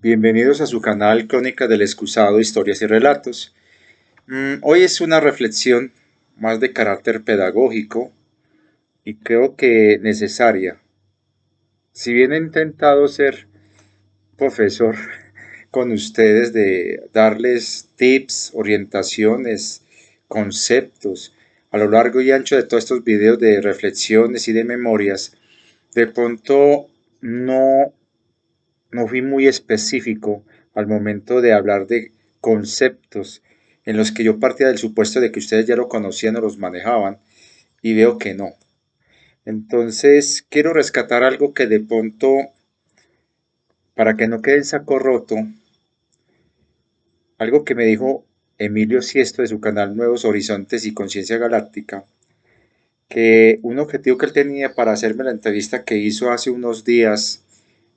Bienvenidos a su canal Crónica del Excusado, Historias y Relatos. Hoy es una reflexión más de carácter pedagógico y creo que necesaria. Si bien he intentado ser profesor con ustedes de darles tips, orientaciones, conceptos a lo largo y ancho de todos estos videos de reflexiones y de memorias, de pronto no no fui muy específico al momento de hablar de conceptos en los que yo partía del supuesto de que ustedes ya lo conocían o los manejaban y veo que no. Entonces quiero rescatar algo que de pronto, para que no quede en saco roto, algo que me dijo Emilio Siesto de su canal Nuevos Horizontes y Conciencia Galáctica, que un objetivo que él tenía para hacerme la entrevista que hizo hace unos días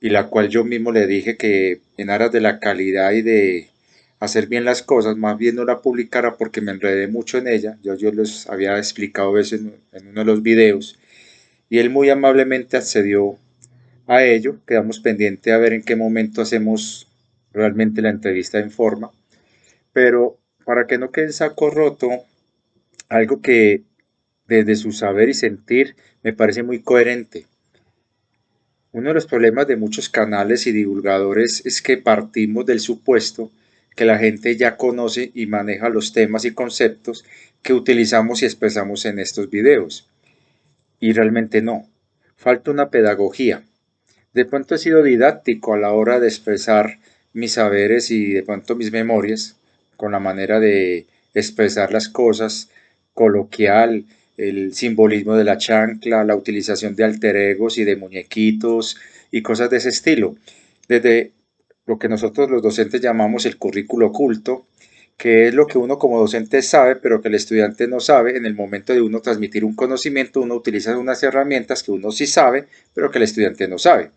y la cual yo mismo le dije que en aras de la calidad y de hacer bien las cosas, más bien no la publicara porque me enredé mucho en ella, yo les había explicado eso en uno de los videos y él muy amablemente accedió a ello, quedamos pendientes a ver en qué momento hacemos realmente la entrevista en forma, pero para que no quede en saco roto, algo que desde su saber y sentir me parece muy coherente. Uno de los problemas de muchos canales y divulgadores es que partimos del supuesto que la gente ya conoce y maneja los temas y conceptos que utilizamos y expresamos en estos videos. Y realmente no. Falta una pedagogía. De pronto he sido didáctico a la hora de expresar mis saberes y de pronto mis memorias con la manera de expresar las cosas coloquial, el simbolismo de la chancla, la utilización de alter egos y de muñequitos y cosas de ese estilo. Desde lo que nosotros los docentes llamamos el currículo oculto, que es lo que uno como docente sabe, pero que el estudiante no sabe. En el momento de uno transmitir un conocimiento, uno utiliza unas herramientas que uno sí sabe, pero que el estudiante no sabe.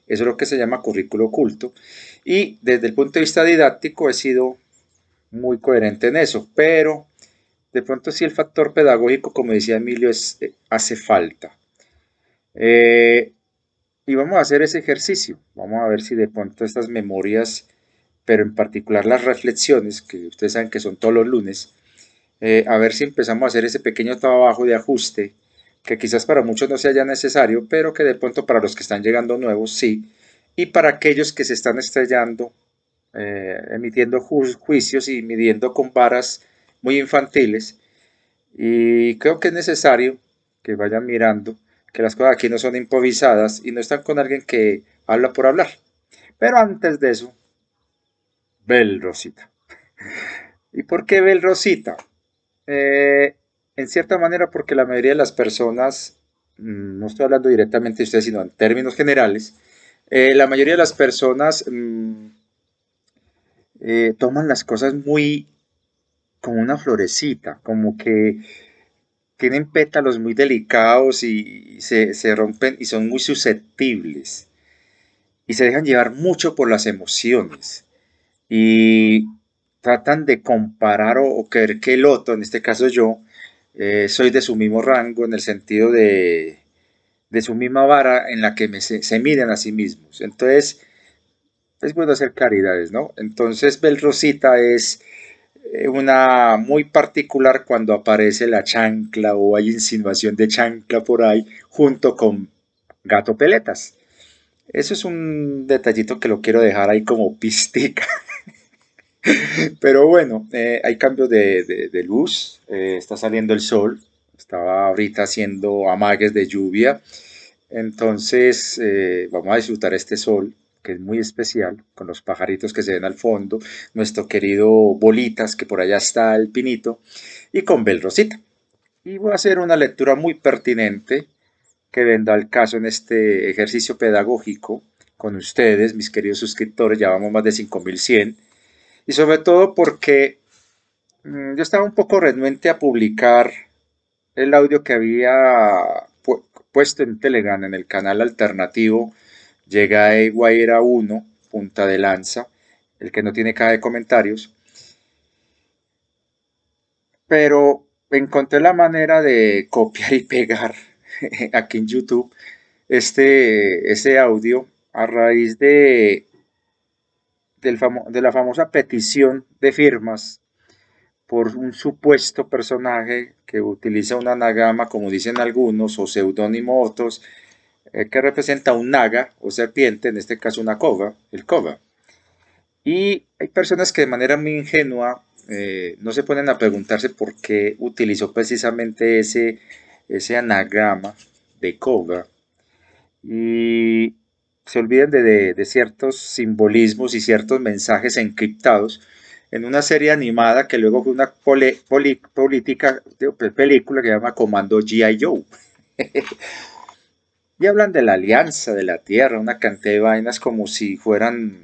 Eso es lo que se llama currículo oculto. Y desde el punto de vista didáctico he sido muy coherente en eso, pero de pronto sí el factor pedagógico, como decía Emilio, hace falta. Eh, y vamos a hacer ese ejercicio. Vamos a ver si de pronto estas memorias, pero en particular las reflexiones, que ustedes saben que son todos los lunes, a ver si empezamos a hacer ese pequeño trabajo de ajuste, que quizás para muchos no sea necesario, pero que de pronto para los que están llegando nuevos sí, y para aquellos que se están estrellando, emitiendo juicios y midiendo con varas muy infantiles. Y creo que es necesario que vayan mirando que las cosas aquí no son improvisadas y no están con alguien que habla por hablar. Pero antes de eso, Bel Rosita. ¿Y por qué Bel Rosita? Eh, en cierta manera porque la mayoría de las personas, no estoy hablando directamente de ustedes, sino en términos generales, la mayoría de las personas toman las cosas muy como una florecita, como que tienen pétalos muy delicados y se rompen y son muy susceptibles y se dejan llevar mucho por las emociones y tratan de comparar o creer que el otro, en este caso yo, soy de su mismo rango en el sentido de su misma vara en la que se miden a sí mismos. Entonces, es bueno hacer caridades, ¿no? Entonces, Bel Rosita es una muy particular cuando aparece la chancla o hay insinuación de chancla por ahí junto con Gato Peletas. Eso es un detallito que lo quiero dejar ahí como pistica. Pero bueno, hay cambios de luz, está saliendo el sol, estaba ahorita haciendo amagues de lluvia, entonces vamos a disfrutar este sol que es muy especial, con los pajaritos que se ven al fondo, nuestro querido Bolitas, que por allá está el pinito, y con Bel Rosita. Y voy a hacer una lectura muy pertinente que vendrá al caso en este ejercicio pedagógico con ustedes, mis queridos suscriptores, ya vamos más de 5100, y sobre todo porque yo estaba un poco renuente a publicar el audio que había puesto en Telegram en el canal alternativo Llega a Guaira 1, punta de lanza, el que no tiene caja de comentarios, pero encontré la manera de copiar y pegar aquí en YouTube este audio a raíz de de la famosa petición de firmas por un supuesto personaje que utiliza un anagrama, como dicen algunos, o seudónimo otros, que representa un naga o serpiente, en este caso una cova, el cova. Y hay personas que de manera muy ingenua no se ponen a preguntarse por qué utilizó precisamente ese anagrama de cova y se olviden de ciertos simbolismos y ciertos mensajes encriptados en una serie animada que luego fue una película que se llama Comando G.I. Joe. Y hablan de la alianza de la Tierra, una cantidad de vainas como si fueran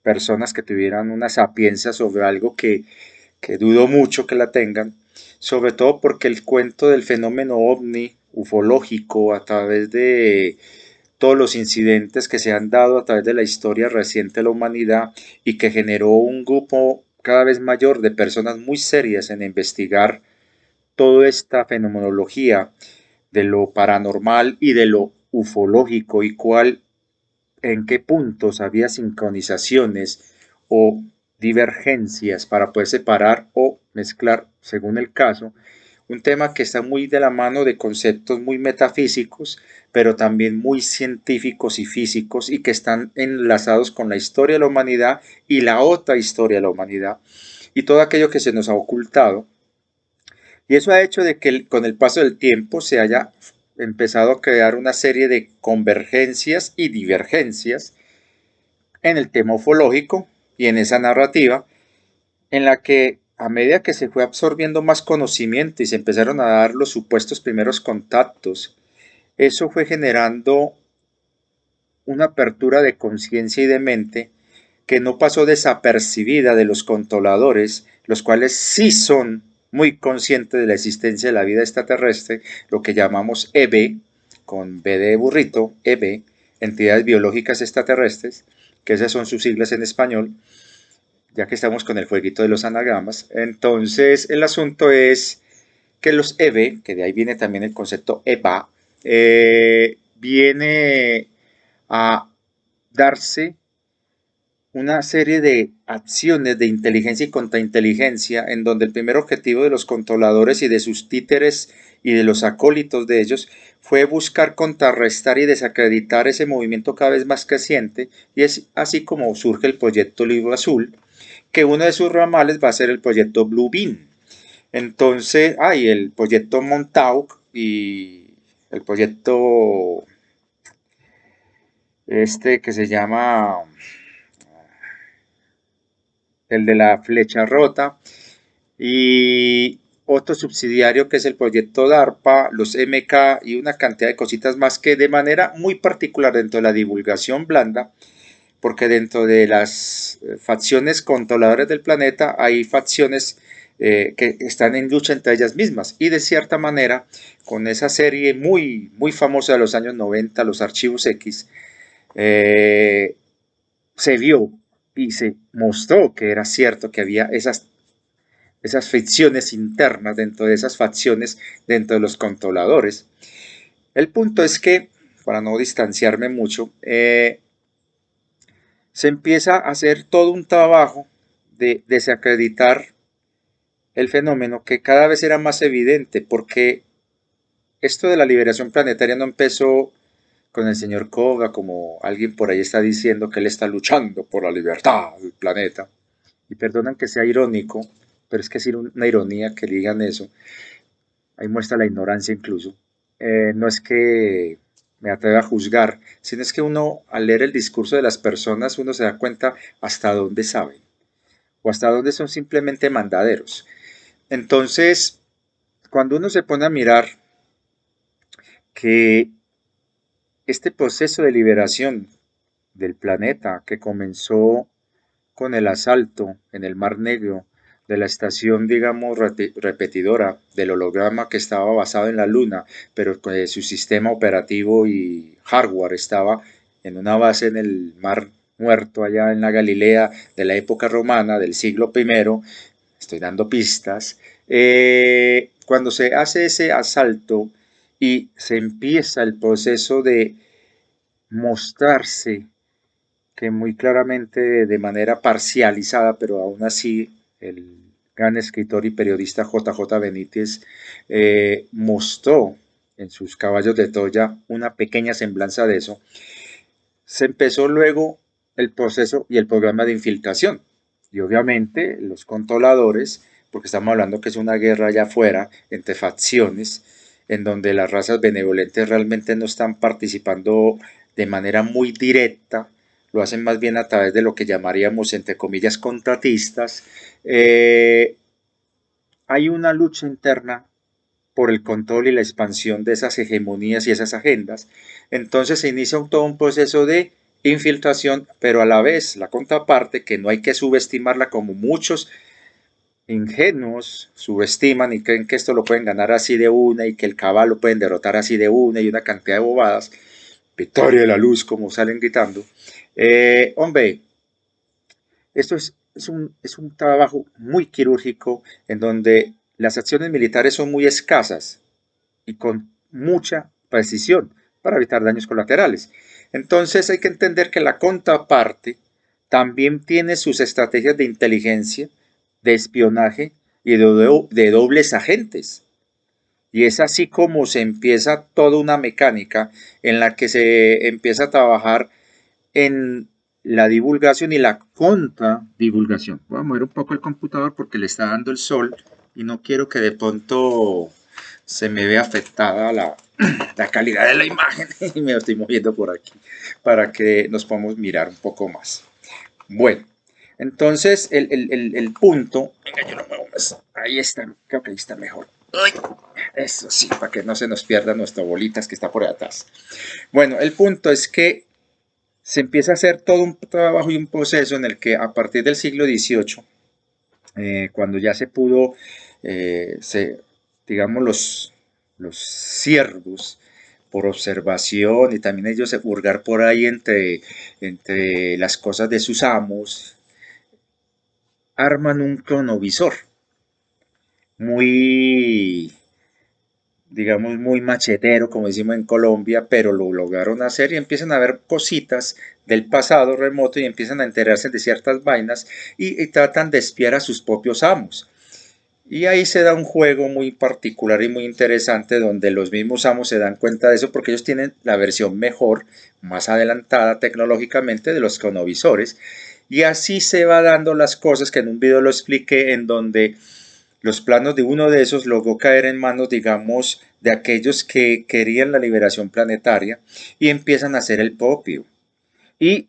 personas que tuvieran una sapiencia sobre algo que dudo mucho que la tengan, sobre todo porque el cuento del fenómeno ovni ufológico a través de todos los incidentes que se han dado a través de la historia reciente de la humanidad y que generó un grupo cada vez mayor de personas muy serias en investigar toda esta fenomenología de lo paranormal y de lo ufológico y cuál en qué puntos había sincronizaciones o divergencias para poder separar o mezclar, según el caso, un tema que está muy de la mano de conceptos muy metafísicos, pero también muy científicos y físicos y que están enlazados con la historia de la humanidad y la otra historia de la humanidad y todo aquello que se nos ha ocultado. Y eso ha hecho de que con el paso del tiempo se haya empezado a crear una serie de convergencias y divergencias en el tema ufológico y en esa narrativa en la que a medida que se fue absorbiendo más conocimiento y se empezaron a dar los supuestos primeros contactos, eso fue generando una apertura de conciencia y de mente que no pasó desapercibida de los controladores, los cuales sí son muy conscientes de la existencia de la vida extraterrestre, lo que llamamos EB, con B de burrito, EB, entidades biológicas extraterrestres, que esas son sus siglas en español, ya que estamos con el jueguito de los anagramas. Entonces, el asunto es que los EB, que de ahí viene también el concepto EVA, viene a darse una serie de acciones de inteligencia y contrainteligencia en donde el primer objetivo de los controladores y de sus títeres y de los acólitos de ellos fue buscar contrarrestar y desacreditar ese movimiento cada vez más creciente y es así como surge el proyecto Libro Azul, que uno de sus ramales va a ser el proyecto Blue Beam. Entonces hay el proyecto Montauk y el proyecto este que se llama el de la flecha rota, y otro subsidiario que es el proyecto DARPA, los MK y una cantidad de cositas más que de manera muy particular dentro de la divulgación blanda, porque dentro de las facciones controladoras del planeta hay facciones que están en lucha entre ellas mismas y de cierta manera con esa serie muy famosa de los años 90, los archivos X, eh, se vio y se mostró que era cierto que había esas fricciones internas dentro de esas facciones, dentro de los controladores. El punto es que, para no distanciarme mucho, se empieza a hacer todo un trabajo de desacreditar el fenómeno que cada vez era más evidente, porque esto de la liberación planetaria no empezó con el señor Koga, como alguien por ahí está diciendo que él está luchando por la libertad del planeta. Y perdonan que sea irónico, pero es que es una ironía que digan eso. Ahí muestra la ignorancia incluso. No es que me atreva a juzgar, sino es que uno al leer el discurso de las personas uno se da cuenta hasta dónde saben o hasta dónde son simplemente mandaderos. Entonces, cuando uno se pone a mirar que este proceso de liberación del planeta que comenzó con el asalto en el Mar Negro de la estación, digamos, repetidora del holograma que estaba basado en la Luna, pero que su sistema operativo y hardware estaba en una base en el Mar Muerto, allá en la Galilea de la época romana del siglo I, estoy dando pistas, cuando se hace ese asalto y se empieza el proceso de mostrarse que muy claramente, de manera parcializada, pero aún así, el gran escritor y periodista JJ Benítez mostró en sus Caballos de Troya una pequeña semblanza de eso. Se empezó luego el proceso y el programa de infiltración. Y obviamente los controladores, porque estamos hablando que es una guerra allá afuera entre facciones, en donde las razas benevolentes realmente no están participando de manera muy directa, lo hacen más bien a través de lo que llamaríamos, entre comillas, contratistas. Hay una lucha interna por el control y la expansión de esas hegemonías y esas agendas. Entonces se inicia todo un proceso de infiltración, pero a la vez la contraparte, que no hay que subestimarla como muchos ingenuos subestiman y creen que esto lo pueden ganar así de una y que el caballo lo pueden derrotar así de una y una cantidad de bobadas, victoria de la luz como salen gritando. Hombre, esto es un trabajo muy quirúrgico en donde las acciones militares son muy escasas y con mucha precisión para evitar daños colaterales. Entonces hay que entender que la contraparte también tiene sus estrategias de inteligencia, de espionaje y de dobles agentes. Y es así como se empieza toda una mecánica en la que se empieza a trabajar en la divulgación y la contradivulgación. Voy a mover un poco el computador porque le está dando el sol y no quiero que de pronto se me vea afectada la calidad de la imagen y me estoy moviendo por aquí para que nos podamos mirar un poco más. Bueno, entonces el punto, venga, yo lo muevo más, ahí está, creo que ahí está mejor. ¡Ay! Eso sí, para que no se nos pierda nuestra bolitas que está por ahí atrás. Bueno, el punto es que se empieza a hacer todo un trabajo y un proceso en el que a partir del siglo XVIII, cuando ya se pudo, digamos, los ciervos por observación y también ellos se hurgar por ahí entre las cosas de sus amos, arman un cronovisor muy, digamos, muy machetero, como decimos en Colombia, pero lo lograron hacer y empiezan a ver cositas del pasado remoto y empiezan a enterarse de ciertas vainas y tratan de espiar a sus propios amos. Y ahí se da un juego muy particular y muy interesante donde los mismos amos se dan cuenta de eso porque ellos tienen la versión mejor, más adelantada tecnológicamente de los cronovisores. Y así se va dando las cosas que en un video lo expliqué en donde los planos de uno de esos logró caer en manos, digamos, de aquellos que querían la liberación planetaria y empiezan a hacer el propio. Y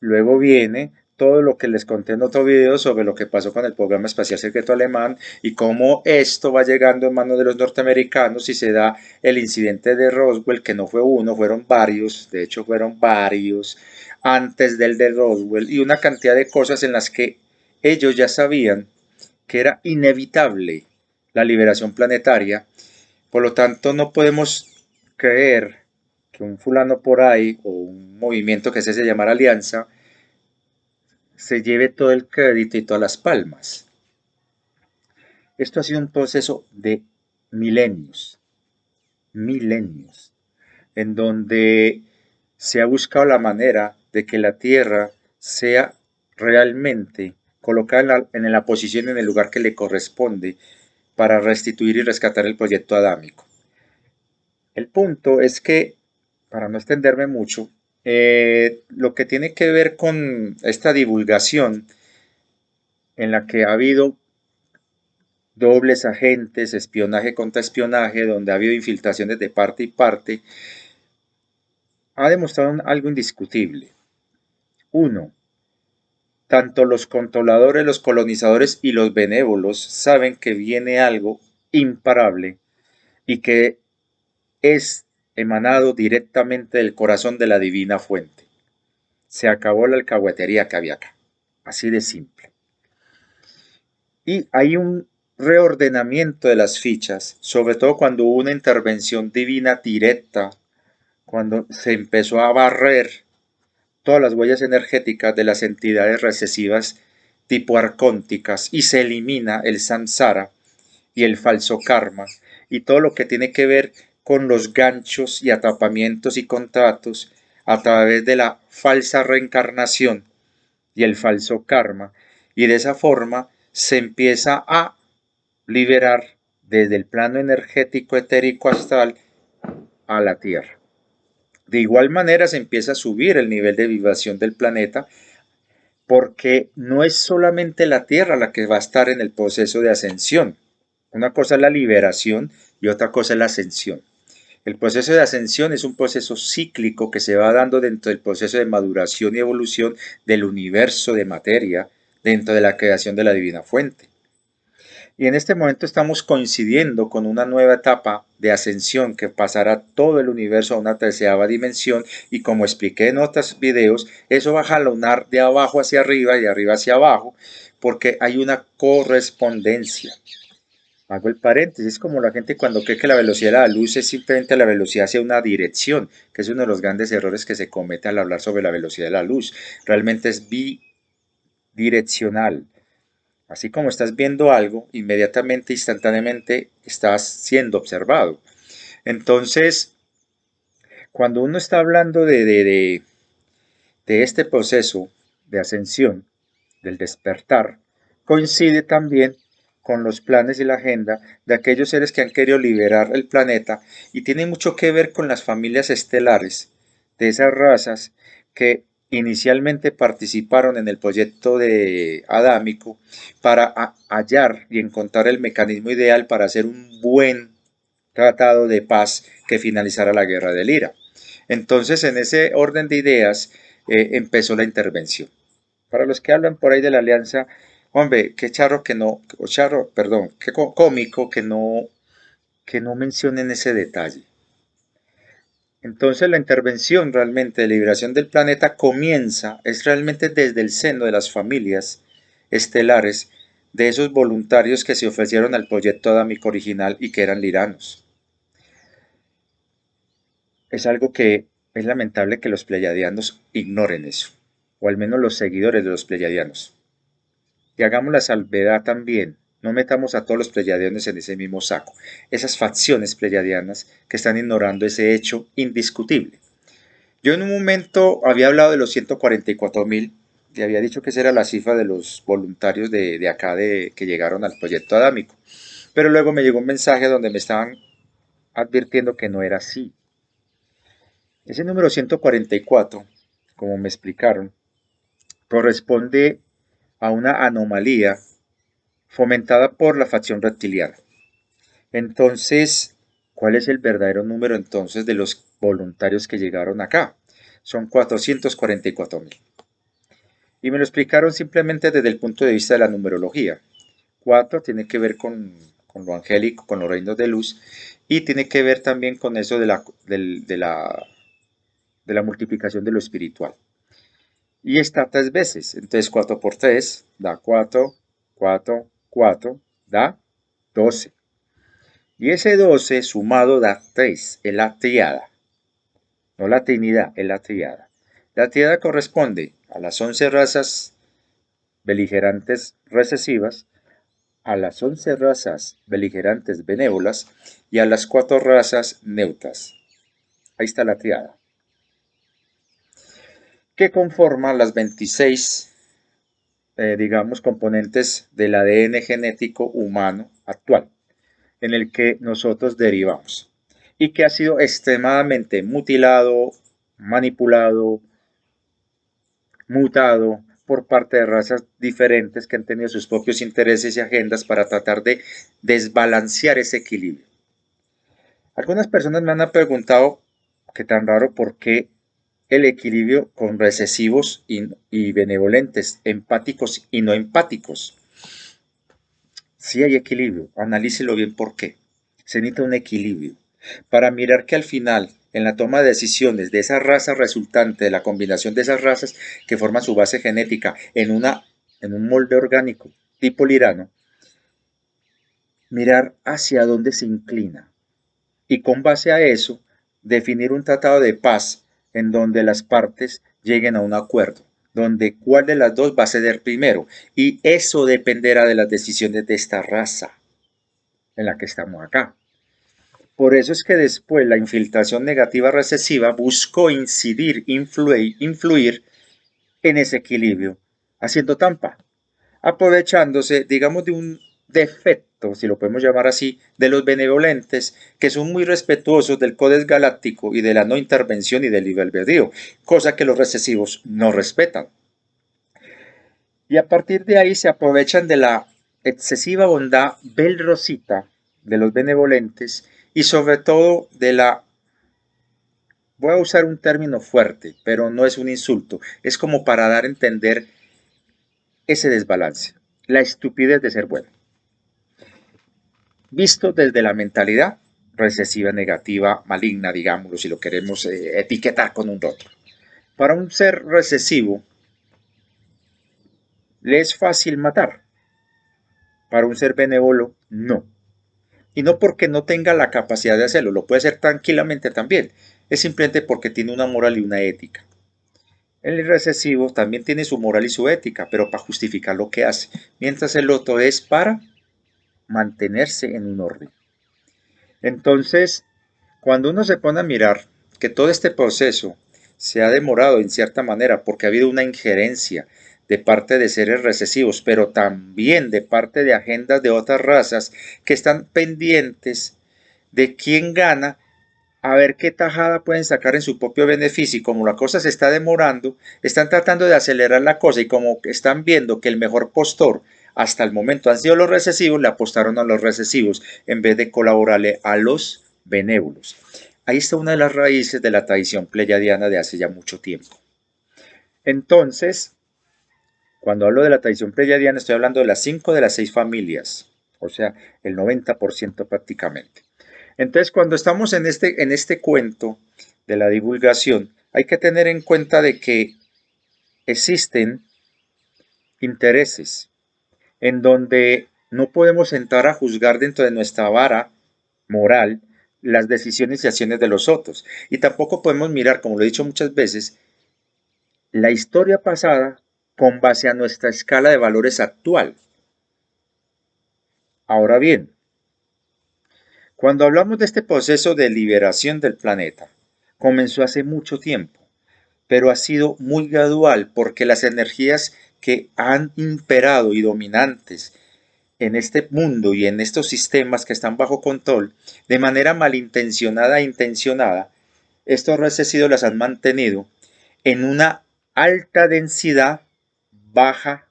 luego viene todo lo que les conté en otro video sobre lo que pasó con el programa espacial secreto alemán y cómo esto va llegando en manos de los norteamericanos y se da el incidente de Roswell, que no fue uno, fueron varios, de hecho fueron varios antes del de Roswell y una cantidad de cosas en las que ellos ya sabían que era inevitable la liberación planetaria. Por lo tanto, no podemos creer que un fulano por ahí o un movimiento que se hace llamar alianza se lleve todo el crédito y todas las palmas. Esto ha sido un proceso de milenios, milenios, en donde se ha buscado la manera de que la Tierra sea realmente colocada en la posición, en el lugar que le corresponde para restituir y rescatar el proyecto adámico. El punto es que, para no extenderme mucho, lo que tiene que ver con esta divulgación en la que ha habido dobles agentes, espionaje contra espionaje, donde ha habido infiltraciones de parte y parte, ha demostrado algo indiscutible. Uno, tanto los controladores, los colonizadores y los benévolos saben que viene algo imparable y que es emanado directamente del corazón de la divina fuente. Se acabó la alcahuetería que había acá. Así de simple. Y hay un reordenamiento de las fichas, sobre todo cuando hubo una intervención divina directa, cuando se empezó a barrer todas las huellas energéticas de las entidades recesivas tipo arcónticas y se elimina el samsara y el falso karma y todo lo que tiene que ver con los ganchos y atrapamientos y contratos a través de la falsa reencarnación y el falso karma, y de esa forma se empieza a liberar desde el plano energético etérico astral a la Tierra. De igual manera se empieza a subir el nivel de vibración del planeta, porque no es solamente la Tierra la que va a estar en el proceso de ascensión. Una cosa es la liberación y otra cosa es la ascensión. El proceso de ascensión es un proceso cíclico que se va dando dentro del proceso de maduración y evolución del universo de materia, dentro de la creación de la divina fuente. Y en este momento estamos coincidiendo con una nueva etapa de ascensión que pasará todo el universo a una tercera dimensión, y como expliqué en otros videos, eso va a jalonar de abajo hacia arriba y de arriba hacia abajo, porque hay una correspondencia. Hago el paréntesis, es como la gente cuando cree que la velocidad de la luz es simplemente la velocidad hacia una dirección, que es uno de los grandes errores que se comete al hablar sobre la velocidad de la luz. Realmente es bidireccional. Así como estás viendo algo, inmediatamente, instantáneamente, estás siendo observado. Entonces, cuando uno está hablando de este proceso de ascensión, del despertar, coincide también con los planes y la agenda de aquellos seres que han querido liberar el planeta, y tiene mucho que ver con las familias estelares de esas razas que inicialmente participaron en el proyecto de Adámico para hallar y encontrar el mecanismo ideal para hacer un buen tratado de paz que finalizara la guerra del IRA. Entonces, en ese orden de ideas, empezó la intervención. Para los que hablan por ahí de la alianza, hombre, qué charro que no, o charro, perdón, qué cómico que no mencionen ese detalle. Entonces la intervención realmente de liberación del planeta comienza, es realmente desde el seno de las familias estelares, de esos voluntarios que se ofrecieron al proyecto adámico original y que eran liranos. Es algo que es lamentable que los pleyadianos ignoren eso, o al menos los seguidores de los pleyadianos. Y hagamos la salvedad también, no metamos a todos los pleyadianos en ese mismo saco, esas facciones pleyadianas que están ignorando ese hecho indiscutible. Yo en un momento había hablado de los 144.000 y había dicho que esa era la cifra de los voluntarios de acá que llegaron al proyecto adámico, pero luego me llegó un mensaje donde me estaban advirtiendo que no era así. Ese número 144, como me explicaron, corresponde a una anomalía fomentada por la facción reptiliana. Entonces, ¿cuál es el verdadero número entonces de los voluntarios que llegaron acá? Son 444.000. Y me lo explicaron simplemente desde el punto de vista de la numerología. 4 tiene que ver con lo angélico, con los reinos de luz, y tiene que ver también con eso de la multiplicación de lo espiritual. Y está 3 veces, entonces 4 por 3 da 4, 4, 4, da 12. Y ese 12 sumado da 3, es la triada. No la trinidad, es la triada. La triada corresponde a las 11 razas beligerantes recesivas, a las 11 razas beligerantes benévolas y a las 4 razas neutras. Ahí está la triada, que conforma las 26, digamos, componentes del ADN genético humano actual, en el que nosotros derivamos, y que ha sido extremadamente mutilado, manipulado, mutado por parte de razas diferentes que han tenido sus propios intereses y agendas para tratar de desbalancear ese equilibrio. Algunas personas me han preguntado, qué tan raro, por qué el equilibrio con recesivos y benevolentes, empáticos y no empáticos. Si hay equilibrio, analícelo bien por qué. Se necesita un equilibrio para mirar que al final, en la toma de decisiones de esa raza resultante, de la combinación de esas razas que forman su base genética en un molde orgánico tipo lirano, mirar hacia dónde se inclina y con base a eso definir un tratado de paz en donde las partes lleguen a un acuerdo, donde cuál de las dos va a ceder primero, y eso dependerá de las decisiones de esta raza en la que estamos acá. Por eso es que después la infiltración negativa recesiva buscó influir en ese equilibrio, haciendo trampa, aprovechándose, digamos, de un defecto, si lo podemos llamar así, de los benevolentes, que son muy respetuosos del Codex Galáctico y de la no intervención y del libre albedrío, cosa que los recesivos no respetan. Y a partir de ahí se aprovechan de la excesiva bondad belrosita de los benevolentes y sobre todo de la, voy a usar un término fuerte, pero no es un insulto, es como para dar a entender ese desbalance, la estupidez de ser bueno. Visto desde la mentalidad recesiva, negativa, maligna, digámoslo, si lo queremos etiquetar con un rótulo. Para un ser recesivo, le es fácil matar. Para un ser benévolo, no. Y no porque no tenga la capacidad de hacerlo, lo puede hacer tranquilamente también. Es simplemente porque tiene una moral y una ética. El recesivo también tiene su moral y su ética, pero para justificar lo que hace, mientras el otro es para mantenerse en un orden. Entonces, cuando uno se pone a mirar que todo este proceso se ha demorado en cierta manera porque ha habido una injerencia de parte de seres recesivos, pero también de parte de agendas de otras razas que están pendientes de quién gana, a ver qué tajada pueden sacar en su propio beneficio, y como la cosa se está demorando, están tratando de acelerar la cosa y como están viendo que el mejor postor hasta el momento han sido los recesivos, le apostaron a los recesivos en vez de colaborarle a los benévolos. Ahí está una de las raíces de la tradición pleyadiana de hace ya mucho tiempo. Entonces, cuando hablo de la tradición pleyadiana, estoy hablando de las 5 de las 6 familias, o sea, el 90% prácticamente. Entonces, cuando estamos en este cuento de la divulgación, hay que tener en cuenta de que existen intereses en donde no podemos entrar a juzgar dentro de nuestra vara moral las decisiones y acciones de los otros. Y tampoco podemos mirar, como lo he dicho muchas veces, la historia pasada con base a nuestra escala de valores actual. Ahora bien, cuando hablamos de este proceso de liberación del planeta, comenzó hace mucho tiempo, pero ha sido muy gradual porque las energías que han imperado y dominantes en este mundo y en estos sistemas que están bajo control, de manera malintencionada e intencionada, estos recesivos las han mantenido en una alta densidad, baja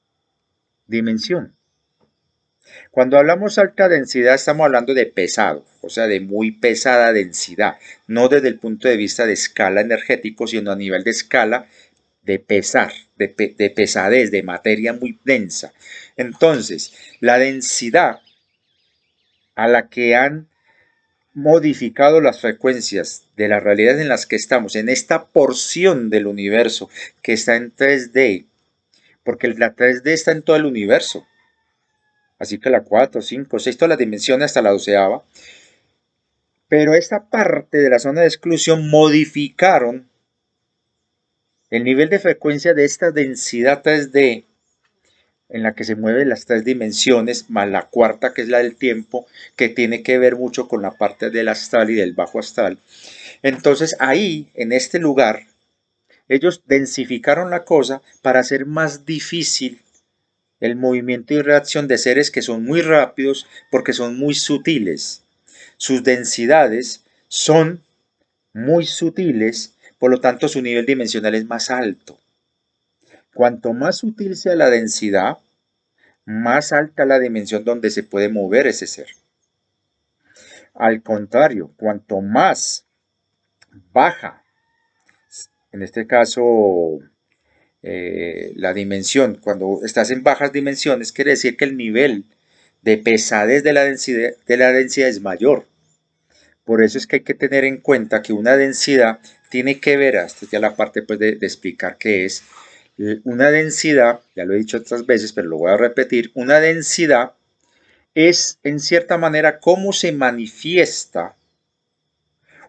dimensión. Cuando hablamos alta densidad estamos hablando de pesado, o sea, de muy pesada densidad, no desde el punto de vista de escala energético, sino a nivel de escala de pesar, de pesadez, de materia muy densa. Entonces, la densidad a la que han modificado las frecuencias de las realidades en las que estamos, en esta porción del universo que está en 3D, porque la 3D está en todo el universo, así que la 4, 5, 6, todas las dimensiones hasta la doceava, pero esta parte de la zona de exclusión modificaron el nivel de frecuencia de esta densidad 3D en la que se mueven las tres dimensiones, más la cuarta que es la del tiempo, que tiene que ver mucho con la parte del astral y del bajo astral. Entonces ahí, en este lugar, ellos densificaron la cosa para hacer más difícil el movimiento y reacción de seres que son muy rápidos porque son muy sutiles. Sus densidades son muy sutiles, por lo tanto su nivel dimensional es más alto. Cuanto más sutil sea la densidad, más alta la dimensión donde se puede mover ese ser. Al contrario, cuanto más baja, en este caso, la dimensión, cuando estás en bajas dimensiones, quiere decir que el nivel de pesadez de la densidad es mayor. Por eso es que hay que tener en cuenta que una densidad tiene que ver, esta es ya la parte pues, de explicar qué es, una densidad, ya lo he dicho otras veces, pero lo voy a repetir, una densidad es en cierta manera cómo se manifiesta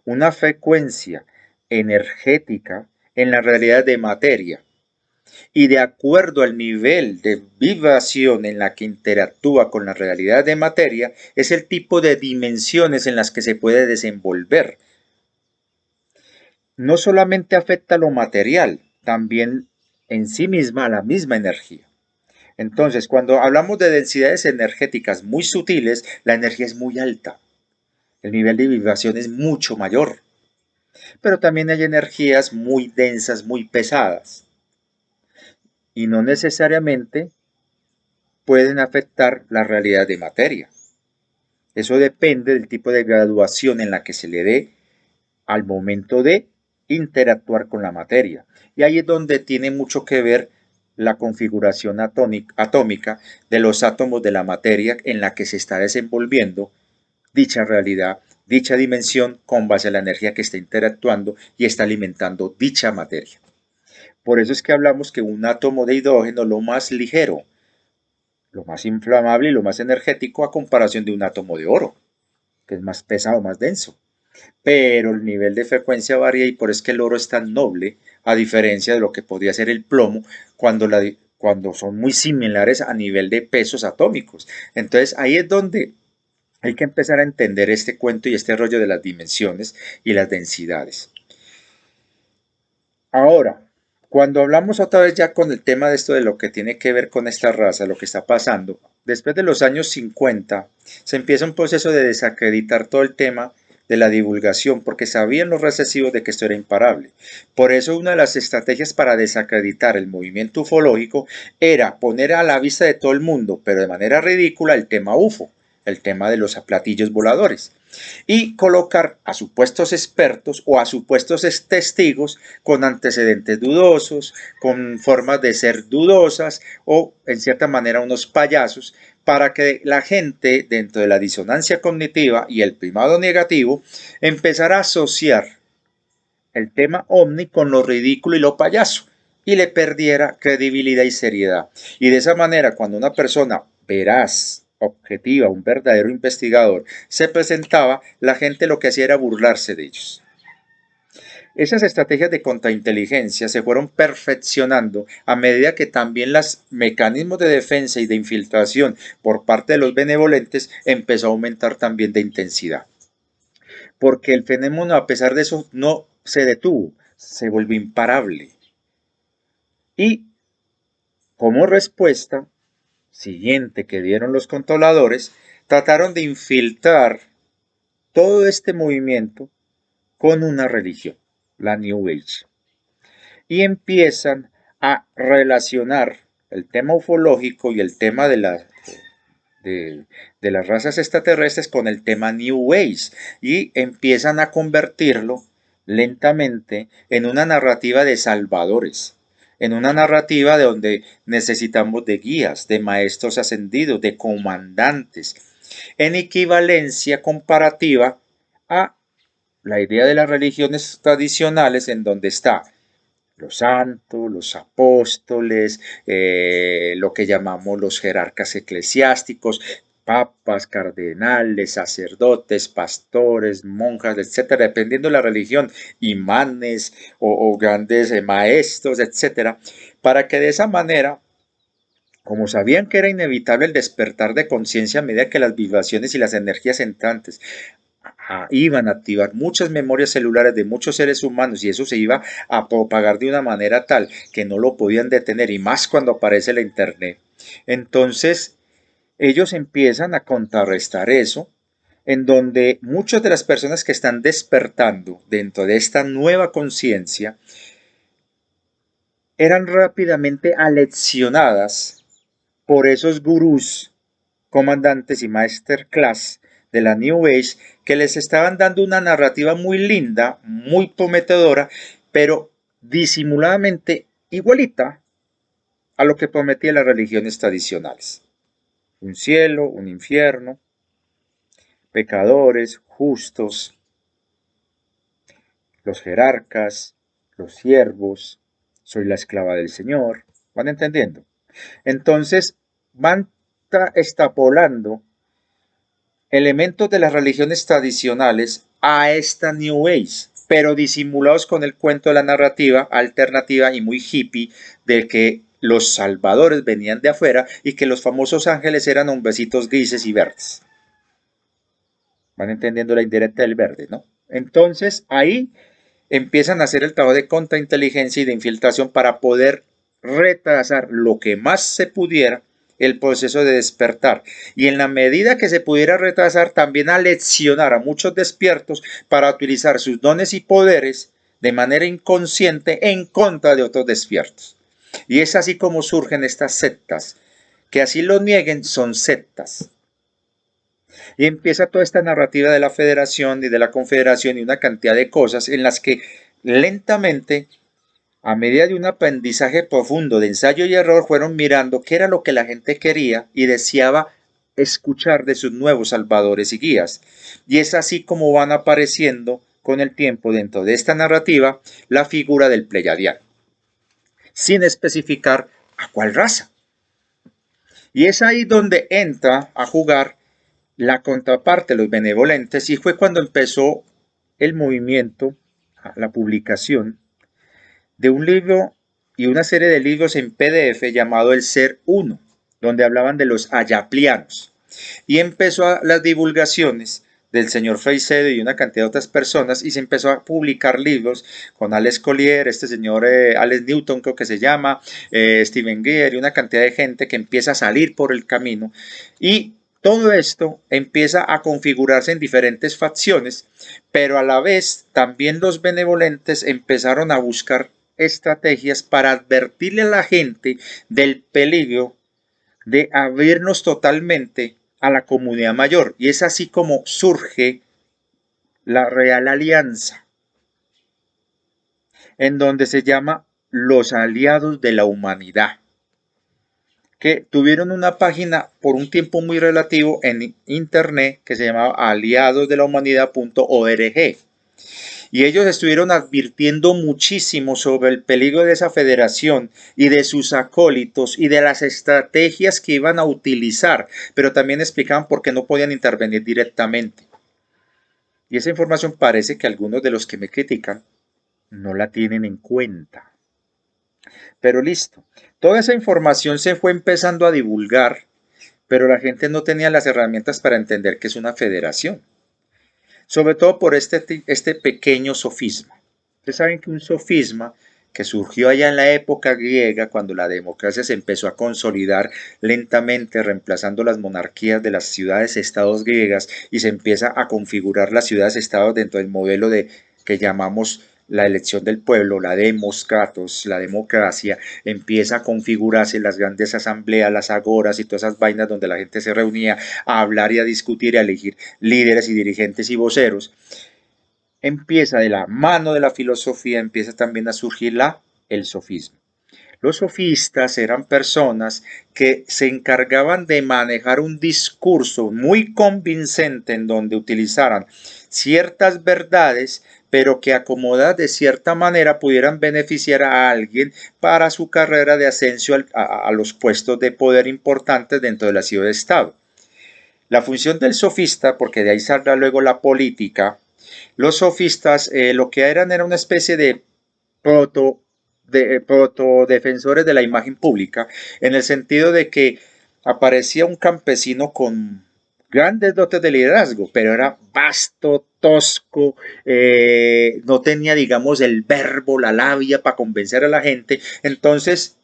una frecuencia energética en la realidad de materia. y de acuerdo al nivel de vibración en la que interactúa con la realidad de materia, es el tipo de dimensiones en las que se puede desenvolver. No solamente afecta lo material, también en sí misma la misma energía. Entonces, cuando hablamos de densidades energéticas muy sutiles, la energía es muy alta, el nivel de vibración es mucho mayor, pero también hay energías muy densas, muy pesadas, y no necesariamente pueden afectar la realidad de materia. Eso depende del tipo de graduación en la que se le dé al momento de interactuar con la materia. Y ahí es donde tiene mucho que ver la configuración atómica de los átomos de la materia en la que se está desenvolviendo dicha realidad, dicha dimensión con base a la energía que está interactuando y está alimentando dicha materia. Por eso es que hablamos que un átomo de hidrógeno, lo más ligero, lo más inflamable y lo más energético a comparación de un átomo de oro, que es más pesado, más denso. Pero el nivel de frecuencia varía y por eso es que el oro es tan noble, a diferencia de lo que podría ser el plomo, cuando son muy similares a nivel de pesos atómicos. Entonces ahí es donde hay que empezar a entender este cuento y este rollo de las dimensiones y las densidades. Ahora, cuando hablamos otra vez ya con el tema de esto de lo que tiene que ver con esta raza, lo que está pasando, después de los años 50 se empieza un proceso de desacreditar todo el tema de la divulgación, porque sabían los recesivos de que esto era imparable. Por eso una de las estrategias para desacreditar el movimiento ufológico era poner a la vista de todo el mundo, pero de manera ridícula, el tema UFO, el tema de los platillos voladores, y colocar a supuestos expertos o a supuestos testigos con antecedentes dudosos, con formas de ser dudosas o en cierta manera unos payasos, para que la gente dentro de la disonancia cognitiva y el primado negativo empezara a asociar el tema ovni con lo ridículo y lo payaso y le perdiera credibilidad y seriedad. Y de esa manera, cuando una persona veraz, objetiva, un verdadero investigador, se presentaba, la gente lo que hacía era burlarse de ellos. Esas estrategias de contrainteligencia se fueron perfeccionando a medida que también los mecanismos de defensa y de infiltración por parte de los benevolentes empezó a aumentar también de intensidad. Porque el fenómeno, a pesar de eso, no se detuvo, se volvió imparable. Y como respuesta siguiente que dieron los controladores, trataron de infiltrar todo este movimiento con una religión, la New Age. Y empiezan a relacionar el tema ufológico y el tema de las razas extraterrestres con el tema New Age y empiezan a convertirlo lentamente en una narrativa de salvadores, en una narrativa de donde necesitamos de guías, de maestros ascendidos, de comandantes, en equivalencia comparativa a la idea de las religiones tradicionales en donde está los santos, los apóstoles, lo que llamamos los jerarcas eclesiásticos, papas, cardenales, sacerdotes, pastores, monjas, etcétera, dependiendo de la religión, imanes o grandes maestros, etcétera, para que de esa manera, como sabían que era inevitable el despertar de conciencia a medida que las vibraciones y las energías entrantes iban a activar muchas memorias celulares de muchos seres humanos y eso se iba a propagar de una manera tal que no lo podían detener y más cuando aparece la internet. Entonces ellos empiezan a contrarrestar eso en donde muchas de las personas que están despertando dentro de esta nueva conciencia eran rápidamente aleccionadas por esos gurús, comandantes y masterclass de la New Age que les estaban dando una narrativa muy linda, muy prometedora, pero disimuladamente igualita a lo que prometían las religiones tradicionales. Un cielo, un infierno, pecadores, justos, los jerarcas, los siervos, soy la esclava del Señor. ¿Van entendiendo? Entonces van extrapolando elementos de las religiones tradicionales a esta New Age. pero disimulados con el cuento de la narrativa alternativa y muy hippie de que los salvadores venían de afuera y que los famosos ángeles eran hombrecitos grises y verdes. Van entendiendo la indirecta del verde, ¿no? Entonces ahí empiezan a hacer el trabajo de contrainteligencia y de infiltración para poder retrasar lo que más se pudiera el proceso de despertar. Y en la medida que se pudiera retrasar, también aleccionar a muchos despiertos para utilizar sus dones y poderes de manera inconsciente en contra de otros despiertos. Y es así como surgen estas sectas, que así lo nieguen, son sectas. Y empieza toda esta narrativa de la federación y de la confederación y una cantidad de cosas en las que lentamente, a medida de un aprendizaje profundo de ensayo y error, fueron mirando qué era lo que la gente quería y deseaba escuchar de sus nuevos salvadores y guías. Y es así como van apareciendo con el tiempo dentro de esta narrativa la figura del pleyadiano, sin especificar a cuál raza. Y es ahí donde entra a jugar la contraparte, los benevolentes, y fue cuando empezó el movimiento, la publicación de un libro y una serie de libros en PDF llamado El Ser Uno, donde hablaban de los ayaplianos. Y empezó las divulgaciones del señor Freicedo y una cantidad de otras personas, y se empezó a publicar libros con Alex Collier, este señor Alex Newton creo que se llama, Stephen Greer y una cantidad de gente que empieza a salir por el camino. Y todo esto empieza a configurarse en diferentes facciones, pero a la vez también los benevolentes empezaron a buscar estrategias para advertirle a la gente del peligro de abrirnos totalmente a la comunidad mayor. Y es así como surge la Real Alianza, en donde se llama los Aliados de la Humanidad, que tuvieron una página por un tiempo muy relativo en internet que se llamaba aliadosdelahumanidad.org. Y ellos estuvieron advirtiendo muchísimo sobre el peligro de esa federación y de sus acólitos y de las estrategias que iban a utilizar, pero también explicaban por qué no podían intervenir directamente. Y esa información parece que algunos de los que me critican no la tienen en cuenta. Pero listo, toda esa información se fue empezando a divulgar, pero la gente no tenía las herramientas para entender que es una federación. Sobre todo por este pequeño sofisma. Ustedes saben que un sofisma que surgió allá en la época griega, cuando la democracia se empezó a consolidar lentamente, reemplazando las monarquías de las ciudades-estados griegas, y se empieza a configurar las ciudades-estados dentro del modelo de que llamamos la elección del pueblo, la demos kratos, la democracia, empieza a configurarse las grandes asambleas, las agoras y todas esas vainas donde la gente se reunía a hablar y a discutir y a elegir líderes y dirigentes y voceros. Empieza de la mano de la filosofía, empieza también a surgir el sofismo. Los sofistas eran personas que se encargaban de manejar un discurso muy convincente en donde utilizaran ciertas verdades, pero que acomodadas de cierta manera pudieran beneficiar a alguien para su carrera de ascenso a los puestos de poder importantes dentro de la ciudad-estado. La función del sofista, porque de ahí saldrá luego la política, los sofistas lo que eran era una especie de protodefensores de la imagen pública, en el sentido de que aparecía un campesino con grandes dotes de liderazgo, pero era vasto, tosco, no tenía, digamos, el verbo, la labia para convencer a la gente. Entonces,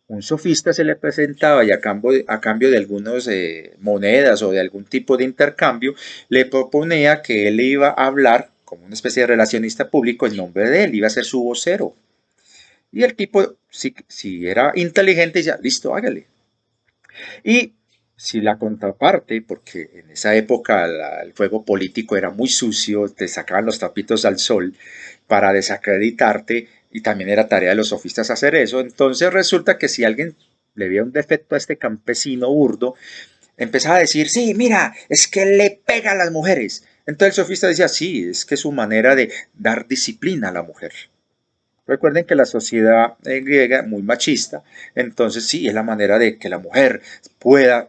un sofista se le presentaba y a cambio de algunas monedas o de algún tipo de intercambio, le proponía que él iba a hablar como una especie de relacionista público en nombre de él, iba a ser su vocero. Y el tipo, si era inteligente, decía, listo, hágale. Y si la contraparte, porque en esa época el juego político era muy sucio, te sacaban los trapitos al sol para desacreditarte, y también era tarea de los sofistas hacer eso. Entonces resulta que si alguien le veía un defecto a este campesino burdo, empezaba a decir, sí, mira, es que le pega a las mujeres. Entonces el sofista decía, sí, es que es su manera de dar disciplina a la mujer. Recuerden que la sociedad griega muy machista, entonces sí, es la manera de que la mujer pueda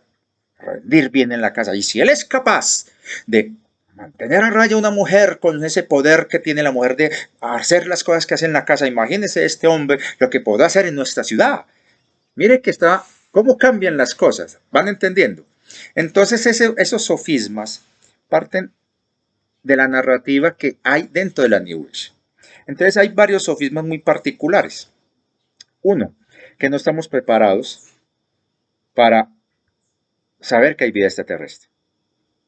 rendir bien en la casa. Y si él es capaz de mantener a raya a una mujer con ese poder que tiene la mujer de hacer las cosas que hace en la casa. Imagínese este hombre lo que podrá hacer en nuestra ciudad. Mire que está, cómo cambian las cosas, van entendiendo. Entonces esos sofismas parten de la narrativa que hay dentro de la New Age. Entonces hay varios sofismas muy particulares. Uno, que no estamos preparados para saber que hay vida extraterrestre.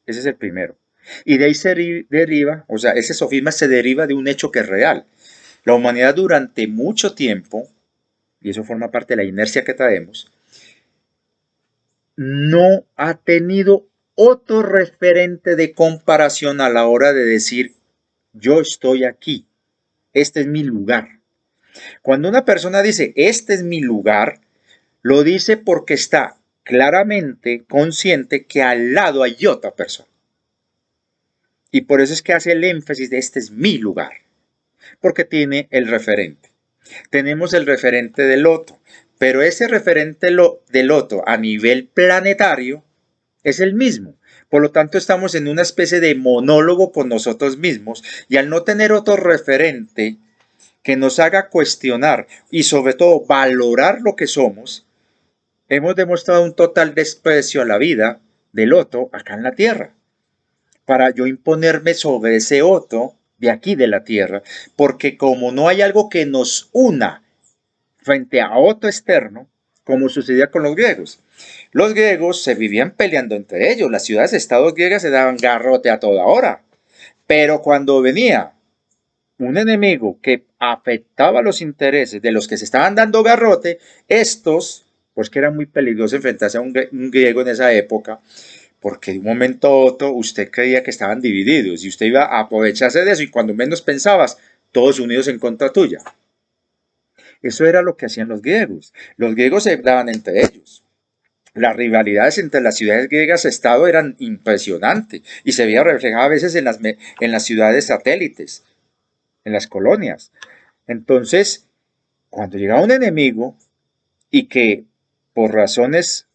Ese es el primero. Y de ahí se deriva, o sea, ese sofisma se deriva de un hecho que es real. La humanidad durante mucho tiempo, y eso forma parte de la inercia que traemos, no ha tenido otro referente de comparación a la hora de decir, yo estoy aquí, este es mi lugar. Cuando una persona dice, este es mi lugar, lo dice porque está claramente consciente que al lado hay otra persona. Y por eso es que hace el énfasis de este es mi lugar, porque tiene el referente. Tenemos el referente del loto, pero ese referente del loto a nivel planetario es el mismo. Por lo tanto, estamos en una especie de monólogo con nosotros mismos y al no tener otro referente que nos haga cuestionar y sobre todo valorar lo que somos, hemos demostrado un total desprecio a la vida del otro acá en la Tierra. Para yo imponerme sobre ese otro de aquí de la Tierra, porque como no hay algo que nos una frente a otro externo, como sucedía con los griegos. Los griegos se vivían peleando entre ellos, las ciudades-estados griegas se daban garrote a toda hora, pero cuando venía un enemigo que afectaba los intereses de los que se estaban dando garrote, estos, pues que era muy peligroso enfrentarse a un griego en esa época, porque de un momento a otro usted creía que estaban divididos y usted iba a aprovecharse de eso y cuando menos pensabas, todos unidos en contra tuya. Eso era lo que hacían los griegos. Los griegos se daban entre ellos. Las rivalidades entre las ciudades griegas-estado eran impresionantes y se veía reflejada a veces en las ciudades satélites, en las colonias. Entonces, cuando llegaba un enemigo y que por razones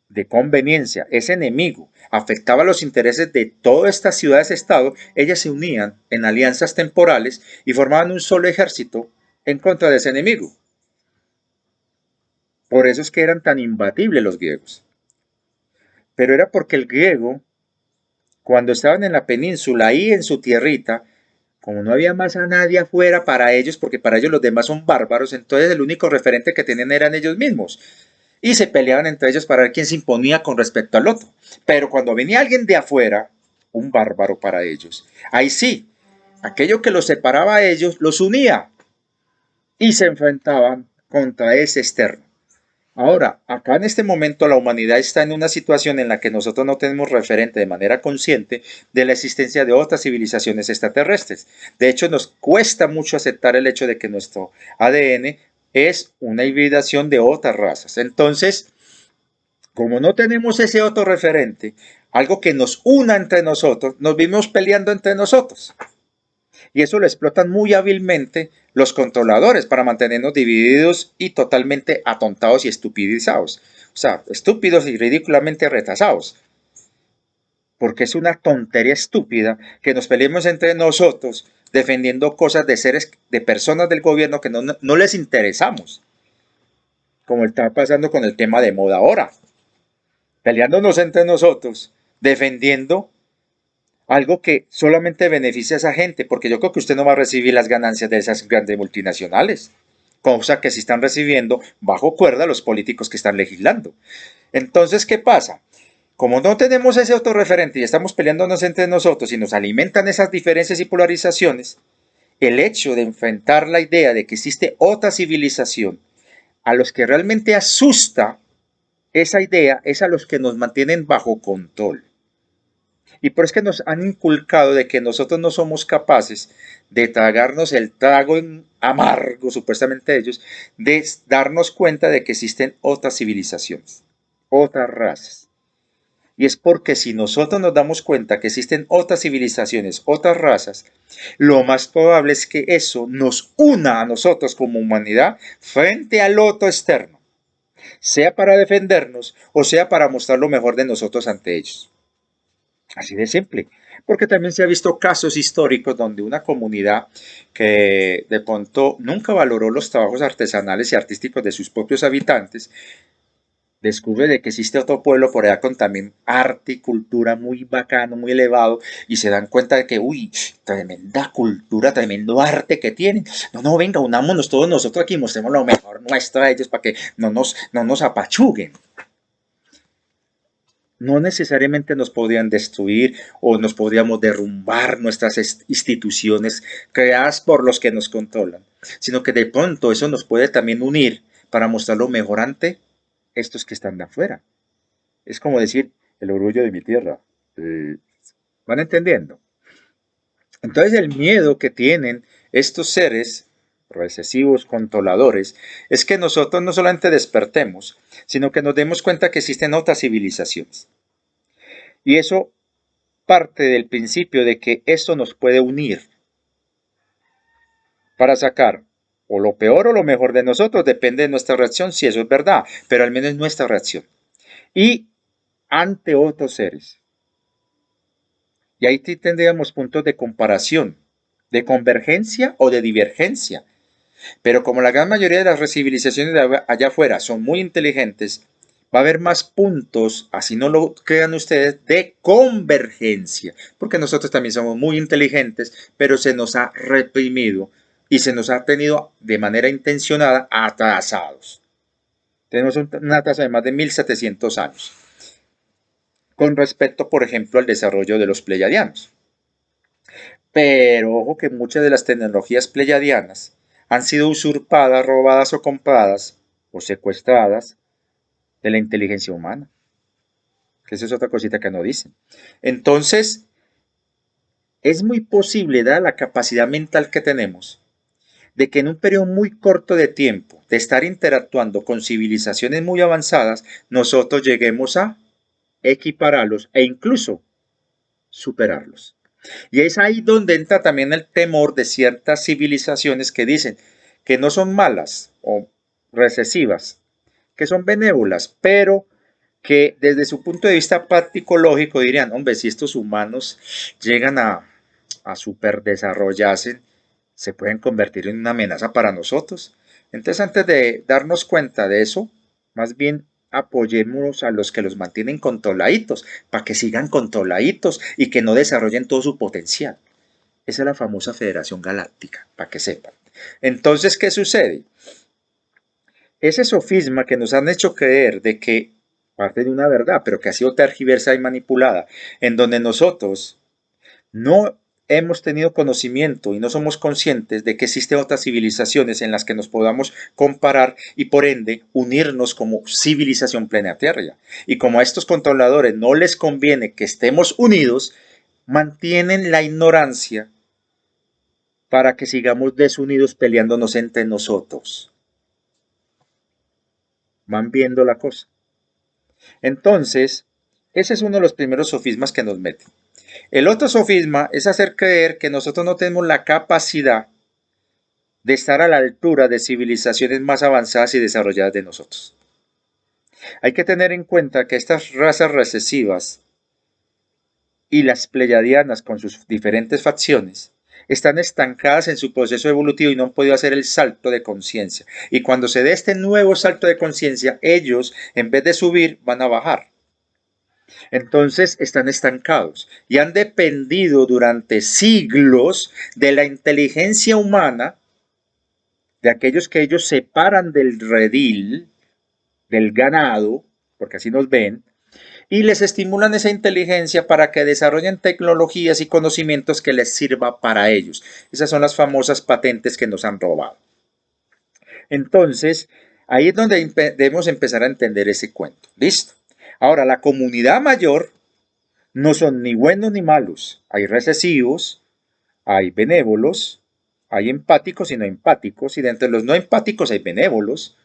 de conveniencia ese enemigo afectaba los intereses de todas estas ciudades-estado, ellas se unían en alianzas temporales y formaban un solo ejército en contra de ese enemigo. Por eso es que eran tan imbatibles los griegos. Pero era porque el griego, cuando estaban en la península, ahí en su tierrita, como no había más a nadie afuera para ellos, porque para ellos los demás son bárbaros, entonces el único referente que tenían eran ellos mismos. Y se peleaban entre ellos para ver quién se imponía con respecto al otro. Pero cuando venía alguien de afuera, un bárbaro para ellos, ahí sí, aquello que los separaba a ellos los unía y se enfrentaban contra ese externo. Ahora, acá en este momento la humanidad está en una situación en la que nosotros no tenemos referente de manera consciente de la existencia de otras civilizaciones extraterrestres. De hecho, nos cuesta mucho aceptar el hecho de que nuestro ADN es una hibridación de otras razas. Entonces, como no tenemos ese otro referente, algo que nos una entre nosotros, nos vimos peleando entre nosotros. Y eso lo explotan muy hábilmente los controladores para mantenernos divididos y totalmente atontados y estupidizados. O sea, estúpidos y ridículamente retrasados. Porque es una tontería estúpida que nos peleemos entre nosotros defendiendo cosas de seres, de personas del gobierno que no les interesamos. Como está pasando con el tema de moda ahora. Peleándonos entre nosotros, defendiendo algo que solamente beneficia a esa gente, porque yo creo que usted no va a recibir las ganancias de esas grandes multinacionales, cosa que sí están recibiendo bajo cuerda los políticos que están legislando. Entonces, ¿qué pasa? Como no tenemos ese otro referente y estamos peleándonos entre nosotros y nos alimentan esas diferencias y polarizaciones, el hecho de enfrentar la idea de que existe otra civilización, a los que realmente asusta esa idea es a los que nos mantienen bajo control. Y por eso es que nos han inculcado de que nosotros no somos capaces de tragarnos el trago amargo, supuestamente ellos, de darnos cuenta de que existen otras civilizaciones, otras razas. Y es porque si nosotros nos damos cuenta que existen otras civilizaciones, otras razas, lo más probable es que eso nos una a nosotros como humanidad frente al otro externo, sea para defendernos o sea para mostrar lo mejor de nosotros ante ellos. Así de simple. Porque también se ha visto casos históricos donde una comunidad que de pronto nunca valoró los trabajos artesanales y artísticos de sus propios habitantes, descubre de que existe otro pueblo por allá con también arte y cultura muy bacano, muy elevado, y se dan cuenta de que, uy, tremenda cultura, tremendo arte que tienen. No, no, venga, unámonos todos nosotros aquí, mostremos lo mejor nuestro a ellos para que no nos apachuguen. No necesariamente nos podrían destruir o nos podríamos derrumbar nuestras instituciones creadas por los que nos controlan, sino que de pronto eso nos puede también unir para mostrar lo mejor ante estos que están de afuera. Es como decir, el orgullo de mi tierra. ¿Van entendiendo? Entonces el miedo que tienen estos seres recesivos, controladores, es que nosotros no solamente despertemos, sino que nos demos cuenta que existen otras civilizaciones. Y eso parte del principio de que esto nos puede unir para sacar o lo peor o lo mejor de nosotros, depende de nuestra reacción, si eso es verdad, pero al menos es nuestra reacción. Y ante otros seres. Y ahí tendríamos puntos de comparación, de convergencia o de divergencia. Pero como la gran mayoría de las civilizaciones de allá afuera son muy inteligentes, va a haber más puntos, así no lo crean ustedes, de convergencia. Porque nosotros también somos muy inteligentes, pero se nos ha reprimido y se nos ha tenido de manera intencionada atrasados. Tenemos una tasa de más de 1700 años. Con respecto, por ejemplo, al desarrollo de los pleyadianos. Pero ojo que muchas de las tecnologías pleyadianas han sido usurpadas, robadas o compradas o secuestradas de la inteligencia humana. Que eso es otra cosita que no dicen. Entonces, es muy posible, dada la capacidad mental que tenemos, de que en un periodo muy corto de tiempo, de estar interactuando con civilizaciones muy avanzadas, nosotros lleguemos a equipararlos e incluso superarlos. Y es ahí donde entra también el temor de ciertas civilizaciones que dicen que no son malas o recesivas, que son benévolas, pero que desde su punto de vista práctico lógico dirían, hombre, si estos humanos llegan a superdesarrollarse, se pueden convertir en una amenaza para nosotros. Entonces, antes de darnos cuenta de eso, más bien apoyemos a los que los mantienen controladitos, para que sigan controladitos y que no desarrollen todo su potencial. Esa es la famosa Federación Galáctica, para que sepan. Entonces, ¿qué sucede? Ese sofisma que nos han hecho creer de que parte de una verdad, pero que ha sido tergiversada y manipulada, en donde nosotros no hemos tenido conocimiento y no somos conscientes de que existen otras civilizaciones en las que nos podamos comparar y por ende unirnos como civilización planetaria. Y como a estos controladores no les conviene que estemos unidos, mantienen la ignorancia para que sigamos desunidos peleándonos entre nosotros. Van viendo la cosa. Entonces, ese es uno de los primeros sofismas que nos meten. El otro sofisma es hacer creer que nosotros no tenemos la capacidad de estar a la altura de civilizaciones más avanzadas y desarrolladas de nosotros. Hay que tener en cuenta que estas razas recesivas y las pleyadianas con sus diferentes facciones están estancadas en su proceso evolutivo y no han podido hacer el salto de conciencia. Y cuando se dé este nuevo salto de conciencia, ellos, en vez de subir, van a bajar. Entonces están estancados y han dependido durante siglos de la inteligencia humana, de aquellos que ellos separan del redil, del ganado, porque así nos ven, y les estimulan esa inteligencia para que desarrollen tecnologías y conocimientos que les sirva para ellos. Esas son las famosas patentes que nos han robado. Entonces, ahí es donde debemos empezar a entender ese cuento. ¿Listo? Ahora, la comunidad mayor no son ni buenos ni malos. Hay recesivos, hay benévolos, hay empáticos y no empáticos, y dentro de los no empáticos hay benévolos,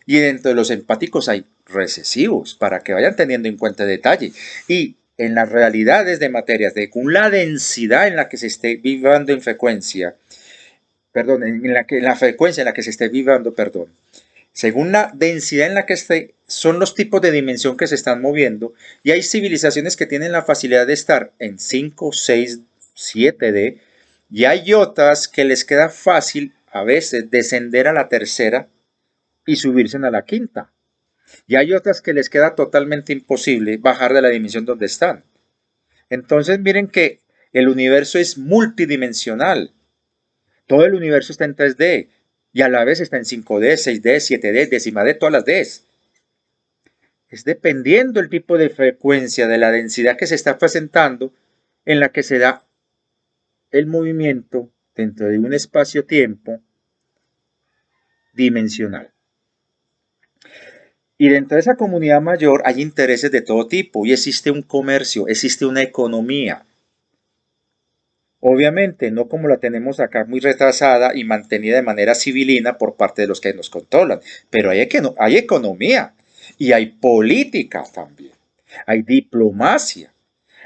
y dentro de los empáticos hay recesivos, para que vayan teniendo en cuenta detalle. Y en las realidades de materias, según la densidad en la que se esté vibrando en frecuencia, perdón, en la frecuencia en la que se esté vibrando, perdón, según la densidad en la que son los tipos de dimensión que se están moviendo y hay civilizaciones que tienen la facilidad de estar en 5, 6, 7D y hay otras que les queda fácil a veces descender a la tercera y subirse a la quinta. Y hay otras que les queda totalmente imposible bajar de la dimensión donde están. Entonces miren que el universo es multidimensional. Todo el universo está en 3D y a la vez está en 5D, 6D, 7D, décima D, todas las Ds. Es dependiendo el tipo de frecuencia de la densidad que se está presentando en la que se da el movimiento dentro de un espacio-tiempo dimensional. Y dentro de esa comunidad mayor hay intereses de todo tipo y existe un comercio, existe una economía. Obviamente, no como la tenemos acá muy retrasada y mantenida de manera civilina por parte de los que nos controlan, pero hay economía y hay política también, hay diplomacia,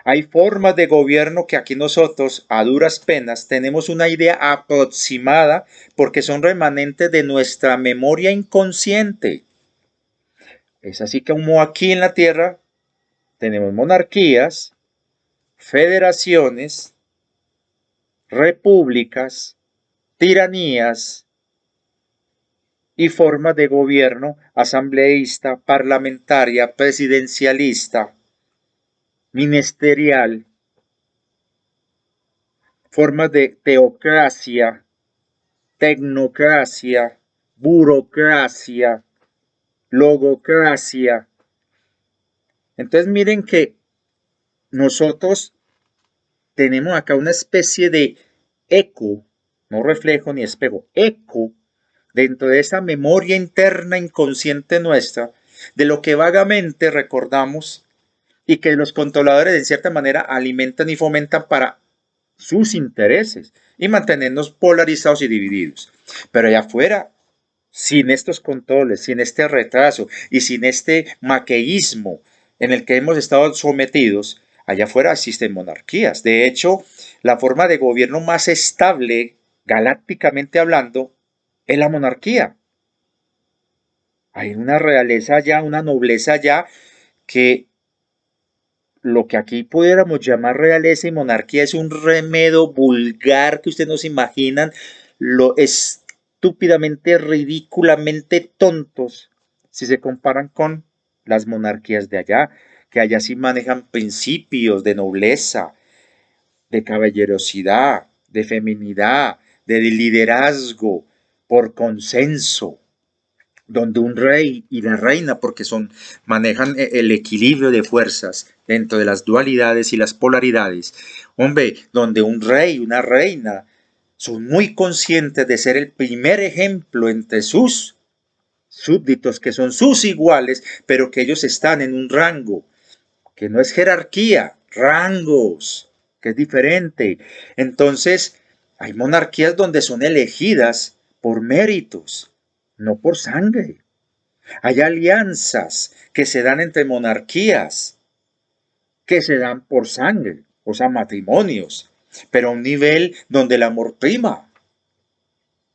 hay formas de gobierno que aquí nosotros a duras penas tenemos una idea aproximada porque son remanentes de nuestra memoria inconsciente. Es así como aquí en la Tierra tenemos monarquías, federaciones, repúblicas, tiranías y formas de gobierno asambleísta, parlamentaria, presidencialista, ministerial, formas de teocracia, tecnocracia, burocracia, logocracia. Entonces miren que nosotros tenemos acá una especie de eco, no reflejo ni espejo, eco dentro de esa memoria interna inconsciente nuestra de lo que vagamente recordamos y que los controladores en cierta manera alimentan y fomentan para sus intereses y mantenernos polarizados y divididos. Pero allá afuera, sin estos controles, sin este retraso y sin este maqueísmo en el que hemos estado sometidos, allá afuera existen monarquías. De hecho, la forma de gobierno más estable, galácticamente hablando, es la monarquía. Hay una realeza ya, una nobleza ya, que lo que aquí pudiéramos llamar realeza y monarquía es un remedo vulgar que ustedes no se imaginan lo estúpidamente, ridículamente tontos si se comparan con las monarquías de allá, que allá sí manejan principios de nobleza, de caballerosidad, de feminidad, de liderazgo por consenso, donde un rey y la reina, porque manejan el equilibrio de fuerzas dentro de las dualidades y las polaridades, hombre, donde un rey y una reina son muy conscientes de ser el primer ejemplo entre sus súbditos, que son sus iguales, pero que ellos están en un rango, que no es jerarquía, rangos, que es diferente. Entonces, hay monarquías donde son elegidas por méritos, no por sangre. Hay alianzas que se dan entre monarquías, que se dan por sangre, o sea, matrimonios, pero a un nivel donde el amor prima,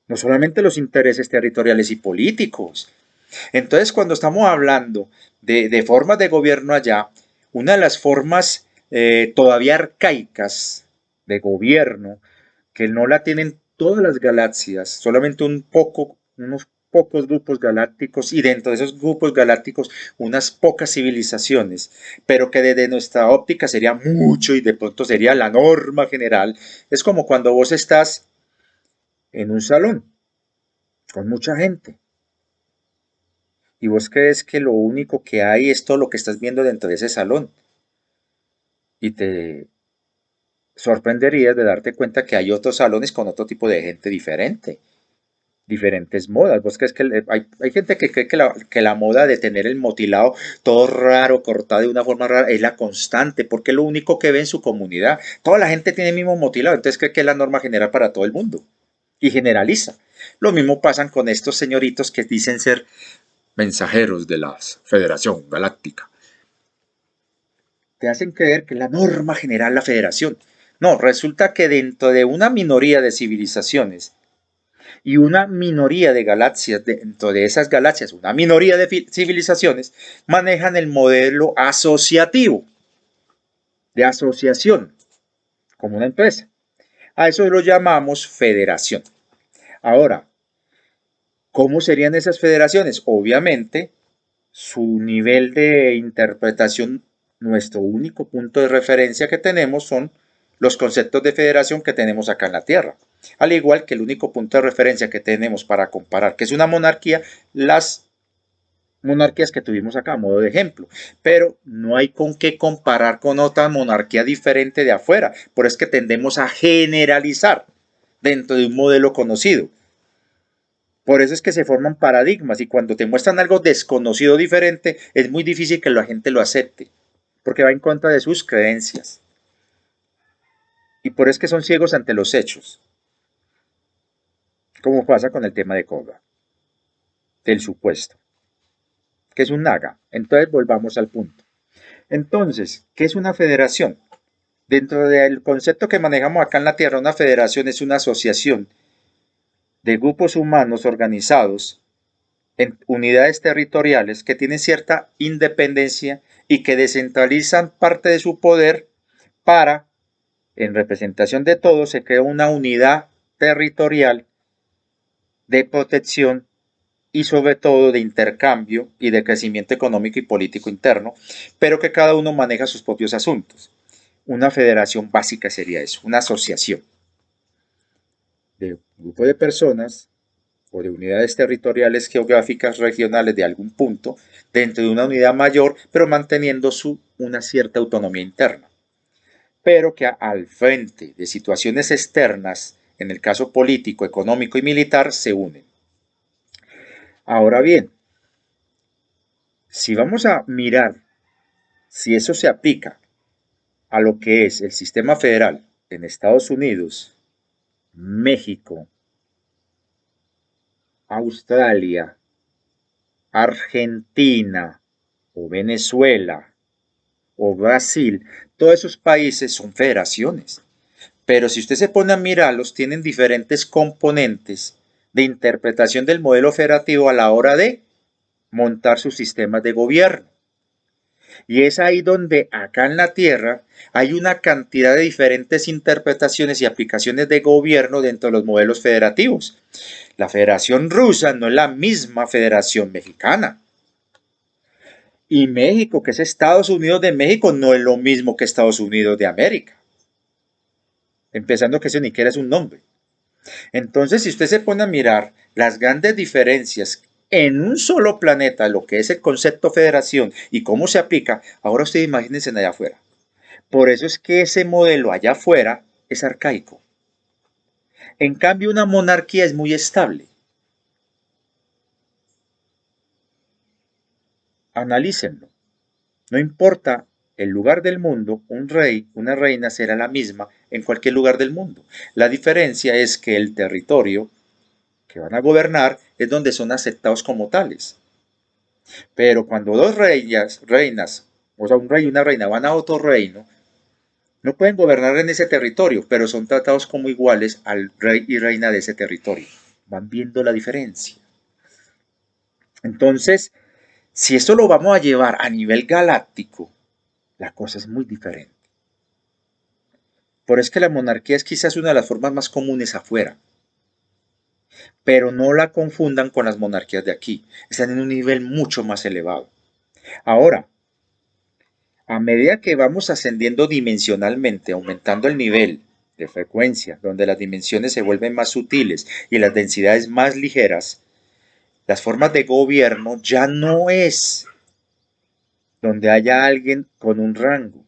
no solamente los intereses territoriales y políticos. Entonces, cuando estamos hablando de formas de gobierno allá, una de las formas todavía arcaicas de gobierno, que no la tienen todas las galaxias, solamente unos pocos grupos galácticos y dentro de esos grupos galácticos unas pocas civilizaciones, pero que desde nuestra óptica sería mucho y de pronto sería la norma general. Es como cuando vos estás en un salón con mucha gente y vos crees que lo único que hay es todo lo que estás viendo dentro de ese salón y te sorprenderías de darte cuenta que hay otros salones con otro tipo de gente diferente, diferentes modas. ¿Vos crees que hay gente que cree que la moda de tener el motilado todo raro, cortado de una forma rara, es la constante, porque es lo único que ve en su comunidad? Toda la gente tiene el mismo motilado, entonces cree que es la norma general para todo el mundo y generaliza. Lo mismo pasan con estos señoritos que dicen ser mensajeros de la Federación Galáctica. Te hacen creer que es la norma general la Federación. No, resulta que dentro de una minoría de civilizaciones Y una minoría de galaxias, dentro de esas galaxias, una minoría de civilizaciones manejan el modelo asociativo, de asociación, como una empresa. A eso lo llamamos federación. Ahora, ¿cómo serían esas federaciones? Obviamente, su nivel de interpretación, nuestro único punto de referencia que tenemos son los conceptos de federación que tenemos acá en la Tierra. Al igual que el único punto de referencia que tenemos para comparar que es una monarquía, las monarquías que tuvimos acá, a modo de ejemplo. Pero no hay con qué comparar con otra monarquía diferente de afuera. Por eso es que tendemos a generalizar dentro de un modelo conocido. Por eso es que se forman paradigmas y cuando te muestran algo desconocido diferente, es muy difícil que la gente lo acepte, porque va en contra de sus creencias. Y por eso es que son ciegos ante los hechos, como pasa con el tema de Cobra, del supuesto, que es un naga. Entonces volvamos al punto. Entonces, ¿qué es una federación? Dentro del concepto que manejamos acá en la Tierra, una federación es una asociación de grupos humanos organizados en unidades territoriales que tienen cierta independencia y que descentralizan parte de su poder para, en representación de todos, se crea una unidad territorial de protección y sobre todo de intercambio y de crecimiento económico y político interno, pero que cada uno maneja sus propios asuntos. Una federación básica sería eso, una asociación de un grupo de personas o de unidades territoriales geográficas regionales de algún punto dentro de una unidad mayor, pero manteniendo una cierta autonomía interna. Pero que al frente de situaciones externas, en el caso político, económico y militar, se unen. Ahora bien, si vamos a mirar si eso se aplica a lo que es el sistema federal en Estados Unidos, México, Australia, Argentina o Venezuela o Brasil, todos esos países son federaciones. Pero si usted se pone a mirarlos, tienen diferentes componentes de interpretación del modelo federativo a la hora de montar sus sistemas de gobierno. Y es ahí donde acá en la Tierra hay una cantidad de diferentes interpretaciones y aplicaciones de gobierno dentro de los modelos federativos. La Federación Rusa no es la misma Federación Mexicana. Y México, que es Estados Unidos de México, no es lo mismo que Estados Unidos de América. Empezando que eso ni siquiera es un nombre. Entonces, si usted se pone a mirar las grandes diferencias en un solo planeta, lo que es el concepto federación y cómo se aplica, ahora usted imagínense allá afuera. Por eso es que ese modelo allá afuera es arcaico. En cambio, una monarquía es muy estable. Analícenlo. No importa el lugar del mundo, un rey, una reina será la misma en cualquier lugar del mundo. La diferencia es que el territorio que van a gobernar es donde son aceptados como tales. Pero cuando dos reinas, o sea, un rey y una reina van a otro reino, no pueden gobernar en ese territorio, pero son tratados como iguales al rey y reina de ese territorio. Van viendo la diferencia. Entonces, si esto lo vamos a llevar a nivel galáctico, la cosa es muy diferente. Por eso es que la monarquía es quizás una de las formas más comunes afuera. Pero no la confundan con las monarquías de aquí. Están en un nivel mucho más elevado. Ahora, a medida que vamos ascendiendo dimensionalmente, aumentando el nivel de frecuencia, donde las dimensiones se vuelven más sutiles y las densidades más ligeras, las formas de gobierno ya no es donde haya alguien con un rango.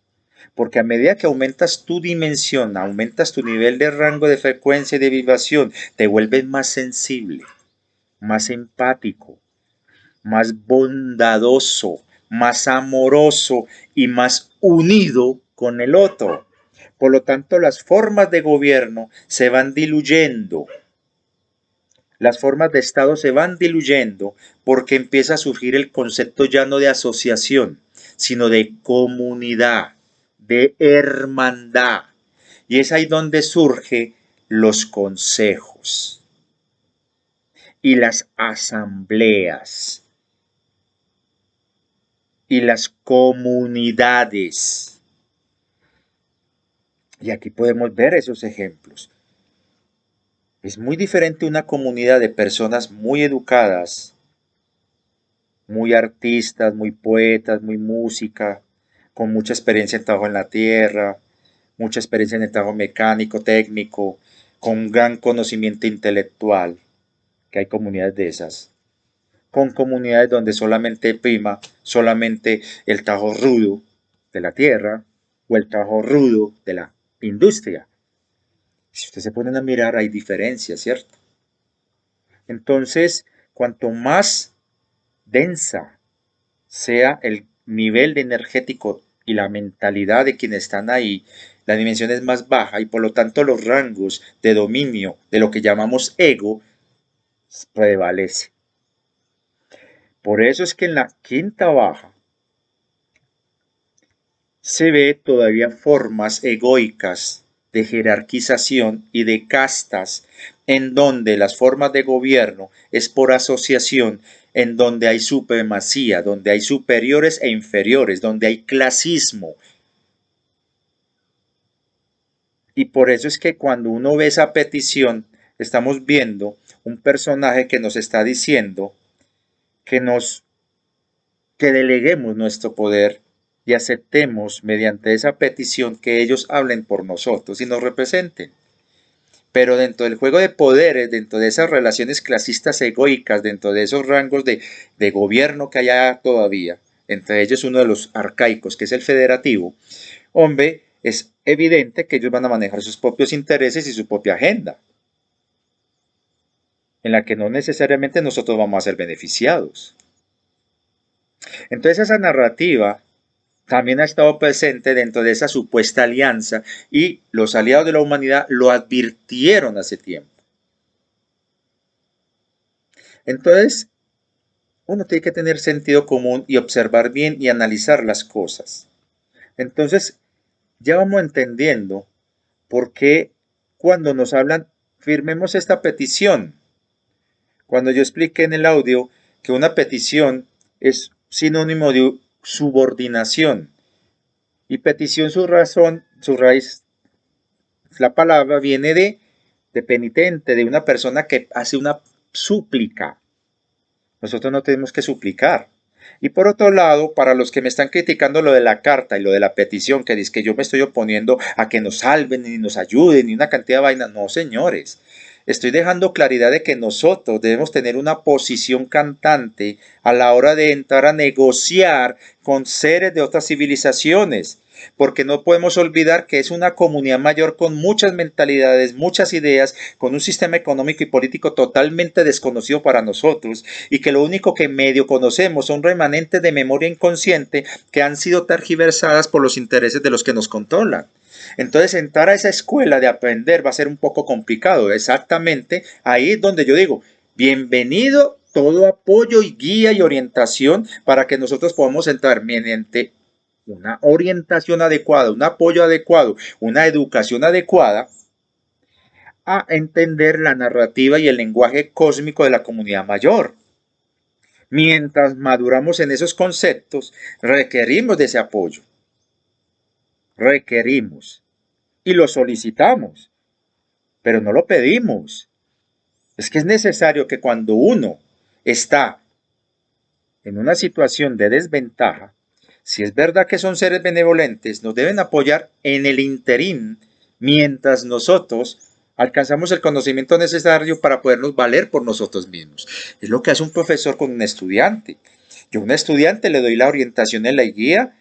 Porque a medida que aumentas tu dimensión, aumentas tu nivel de rango de frecuencia y de vibración, te vuelves más sensible, más empático, más bondadoso, más amoroso y más unido con el otro. Por lo tanto, las formas de gobierno se van diluyendo. Las formas de Estado se van diluyendo porque empieza a surgir el concepto ya no de asociación, sino de comunidad, de hermandad. Y es ahí donde surgen los consejos. y las asambleas y las comunidades. Y aquí podemos ver esos ejemplos. Es muy diferente una comunidad de personas muy educadas, muy artistas, muy poetas, muy música, con mucha experiencia en trabajo en la tierra, mucha experiencia en el trabajo mecánico, técnico, con gran conocimiento intelectual, que hay comunidades de esas, con comunidades donde solamente prima solamente el trabajo rudo de la tierra o el trabajo rudo de la industria. Si ustedes se ponen a mirar, hay diferencias, ¿cierto? Entonces, cuanto más densa sea el nivel de energético y la mentalidad de quienes están ahí, la dimensión es más baja y por lo tanto los rangos de dominio de lo que llamamos ego prevalece. Por eso es que en la quinta baja se ve todavía formas egoicas de jerarquización y de castas en donde las formas de gobierno es por asociación, en donde hay supremacía, donde hay superiores e inferiores, donde hay clasismo. Y por eso es que cuando uno ve esa petición, estamos viendo un personaje que nos está diciendo que que deleguemos nuestro poder y aceptemos mediante esa petición que ellos hablen por nosotros y nos representen. Pero dentro del juego de poderes, dentro de esas relaciones clasistas egoicas, dentro de esos rangos de gobierno que hay todavía, entre ellos uno de los arcaicos, que es el federativo, hombre, es evidente que ellos van a manejar sus propios intereses y su propia agenda, en la que no necesariamente nosotros vamos a ser beneficiados. Entonces esa narrativa también ha estado presente dentro de esa supuesta alianza y los aliados de la humanidad lo advirtieron hace tiempo. Entonces, uno tiene que tener sentido común y observar bien y analizar las cosas. Entonces, ya vamos entendiendo por qué cuando nos hablan, firmemos esta petición. Cuando yo expliqué en el audio que una petición es sinónimo de subordinación y petición, su razón, su raíz, la palabra viene de penitente, de una persona que hace una súplica. Nosotros no tenemos que suplicar. Y por otro lado, para los que me están criticando lo de la carta y lo de la petición, que dice que yo me estoy oponiendo a que nos salven y nos ayuden y una cantidad de vainas, no, señores. Estoy dejando claridad de que nosotros debemos tener una posición cantante a la hora de entrar a negociar con seres de otras civilizaciones, porque no podemos olvidar que es una comunidad mayor con muchas mentalidades, muchas ideas, con un sistema económico y político totalmente desconocido para nosotros y que lo único que medio conocemos son remanentes de memoria inconsciente que han sido tergiversadas por los intereses de los que nos controlan. Entonces entrar a esa escuela de aprender va a ser un poco complicado. Exactamente ahí es donde yo digo, bienvenido todo apoyo y guía y orientación para que nosotros podamos entrar mediante una orientación adecuada, un apoyo adecuado, una educación adecuada, a entender la narrativa y el lenguaje cósmico de la comunidad mayor. Mientras maduramos en esos conceptos, requerimos de ese apoyo. Requerimos. Y lo solicitamos, pero no lo pedimos. Es que es necesario que cuando uno está en una situación de desventaja, si es verdad que son seres benevolentes, nos deben apoyar en el interín mientras nosotros alcanzamos el conocimiento necesario para podernos valer por nosotros mismos. Es lo que hace un profesor con un estudiante. Yo a un estudiante le doy la orientación y la guía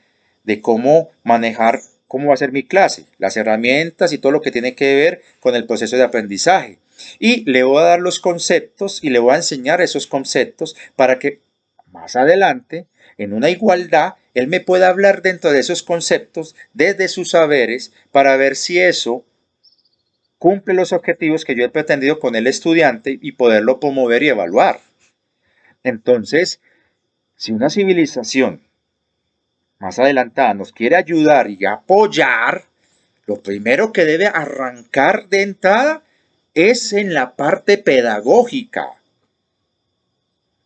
de cómo manejar, cómo va a ser mi clase, las herramientas y todo lo que tiene que ver con el proceso de aprendizaje. Y le voy a dar los conceptos y le voy a enseñar esos conceptos para que más adelante, en una igualdad, él me pueda hablar dentro de esos conceptos, desde sus saberes, para ver si eso cumple los objetivos que yo he pretendido con el estudiante y poderlo promover y evaluar. Entonces, si una civilización más adelantada nos quiere ayudar y apoyar, lo primero que debe arrancar de entrada es en la parte pedagógica.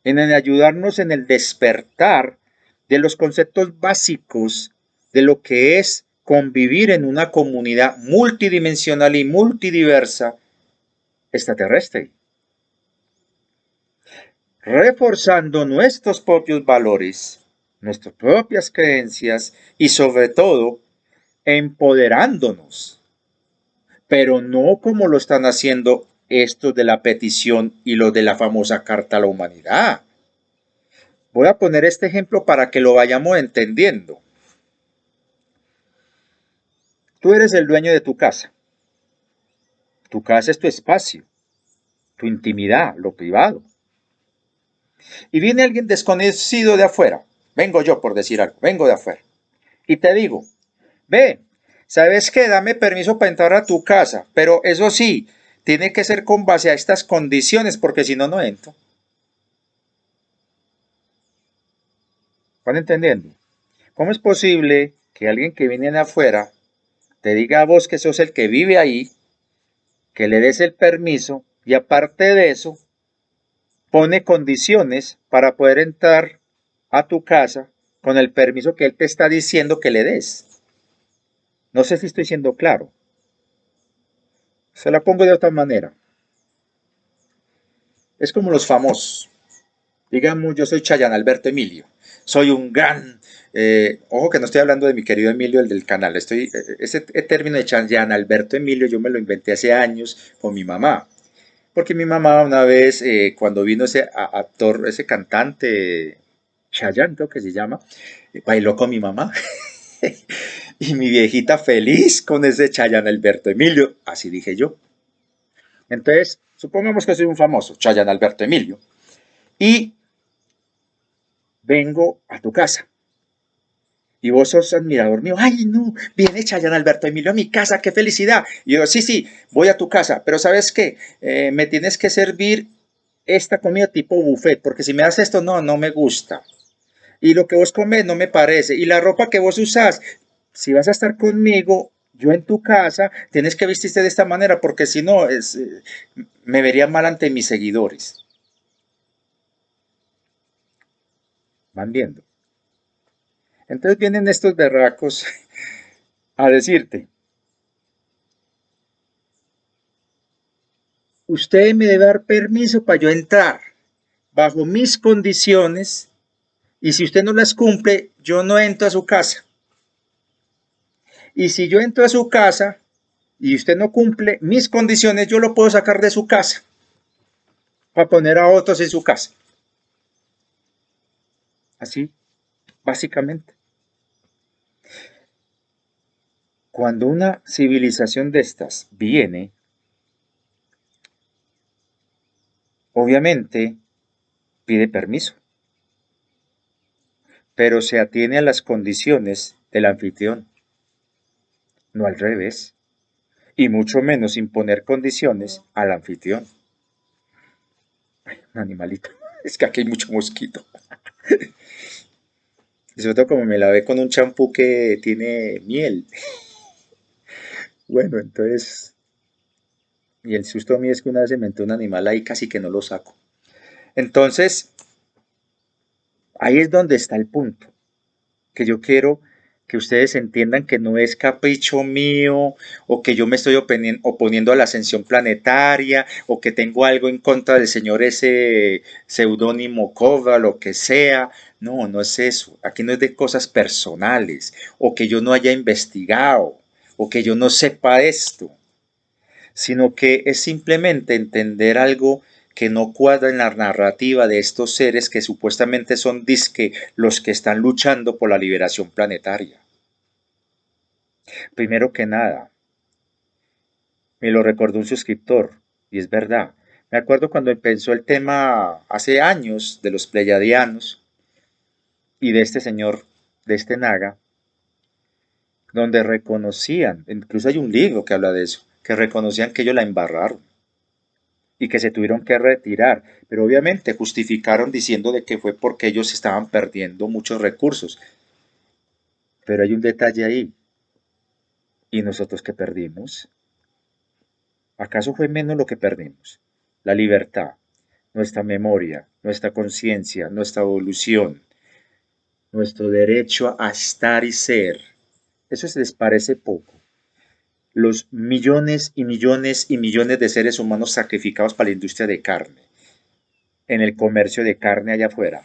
en ayudarnos en el despertar de los conceptos básicos de lo que es convivir en una comunidad multidimensional y multidiversa extraterrestre, reforzando nuestros propios valores, nuestras propias creencias y sobre todo empoderándonos, pero no como lo están haciendo estos de la petición y los de la famosa Carta a la Humanidad. Voy a poner este ejemplo para que lo vayamos entendiendo. Tú eres el dueño de tu casa. Tu casa es tu espacio, tu intimidad, lo privado. Y viene alguien desconocido de afuera. Vengo yo por decir algo, vengo de afuera. Y te digo, ve, ¿sabes qué? Dame permiso para entrar a tu casa, pero eso sí, tiene que ser con base a estas condiciones, porque si no, no entro. ¿Van entendiendo? ¿Cómo es posible que alguien que viene de afuera te diga a vos que sos el que vive ahí, que le des el permiso y aparte de eso, pone condiciones para poder entrar a tu casa con el permiso que él te está diciendo que le des? No sé si estoy siendo claro. Se la pongo de otra manera. Es como los famosos. Digamos, yo soy Chayanne Alberto Emilio. Soy un gran... ojo que no estoy hablando de mi querido Emilio, el del canal. Ese término de Chayanne Alberto Emilio yo me lo inventé hace años con mi mamá. Porque mi mamá una vez, cuando vino ese actor, ese cantante, Chayanne creo que se llama, bailó con mi mamá. Y mi viejita feliz con ese Chayanne Alberto Emilio. Así dije yo. Entonces, supongamos que soy un famoso, Chayanne Alberto Emilio. Y vengo a tu casa. Y vos sos admirador mío. Ay, no, viene Chayanne Alberto Emilio a mi casa, qué felicidad. Y yo, sí, sí, voy a tu casa, pero ¿sabes qué? Me tienes que servir esta comida tipo buffet, porque si me das esto, no, no me gusta. Y lo que vos comes no me parece. Y la ropa que vos usás, si vas a estar conmigo, yo en tu casa, tienes que vestirte de esta manera, porque si no, me vería mal ante mis seguidores. Van viendo. Entonces vienen estos berracos a decirte, usted me debe dar permiso para yo entrar bajo mis condiciones y si usted no las cumple, yo no entro a su casa. Y si yo entro a su casa y usted no cumple mis condiciones, yo lo puedo sacar de su casa para poner a otros en su casa. Así, básicamente. Cuando una civilización de estas viene, obviamente pide permiso, pero se atiene a las condiciones del anfitrión, no al revés, y mucho menos imponer condiciones al anfitrión. Ay, un animalito, es que aquí hay mucho mosquito. Y sobre todo como me lavé con un champú que tiene miel. Bueno, entonces, y el susto mío es que una vez se me entró un animal ahí, casi que no lo saco. Entonces, ahí es donde está el punto, que yo quiero que ustedes entiendan que no es capricho mío o que yo me estoy oponiendo a la ascensión planetaria o que tengo algo en contra del señor ese seudónimo Cova, lo que sea. No, no es eso. Aquí no es de cosas personales o que yo no haya investigado o que yo no sepa esto, sino que es simplemente entender algo que no cuadra en la narrativa de estos seres que supuestamente son disque los que están luchando por la liberación planetaria. Primero que nada, me lo recordó un suscriptor, y es verdad. Me acuerdo cuando empezó el tema hace años de los pleyadianos y de este señor, de este Naga, donde reconocían, incluso hay un libro que habla de eso, que reconocían que ellos la embarraron y que se tuvieron que retirar, pero obviamente justificaron diciendo de que fue porque ellos estaban perdiendo muchos recursos. Pero hay un detalle ahí, ¿y nosotros qué perdimos? ¿Acaso fue menos lo que perdimos? La libertad. nuestra memoria, nuestra conciencia, nuestra evolución, nuestro derecho a estar y ser. Eso se les parece poco. Los millones y millones y millones de seres humanos sacrificados para la industria de carne, en el comercio de carne allá afuera.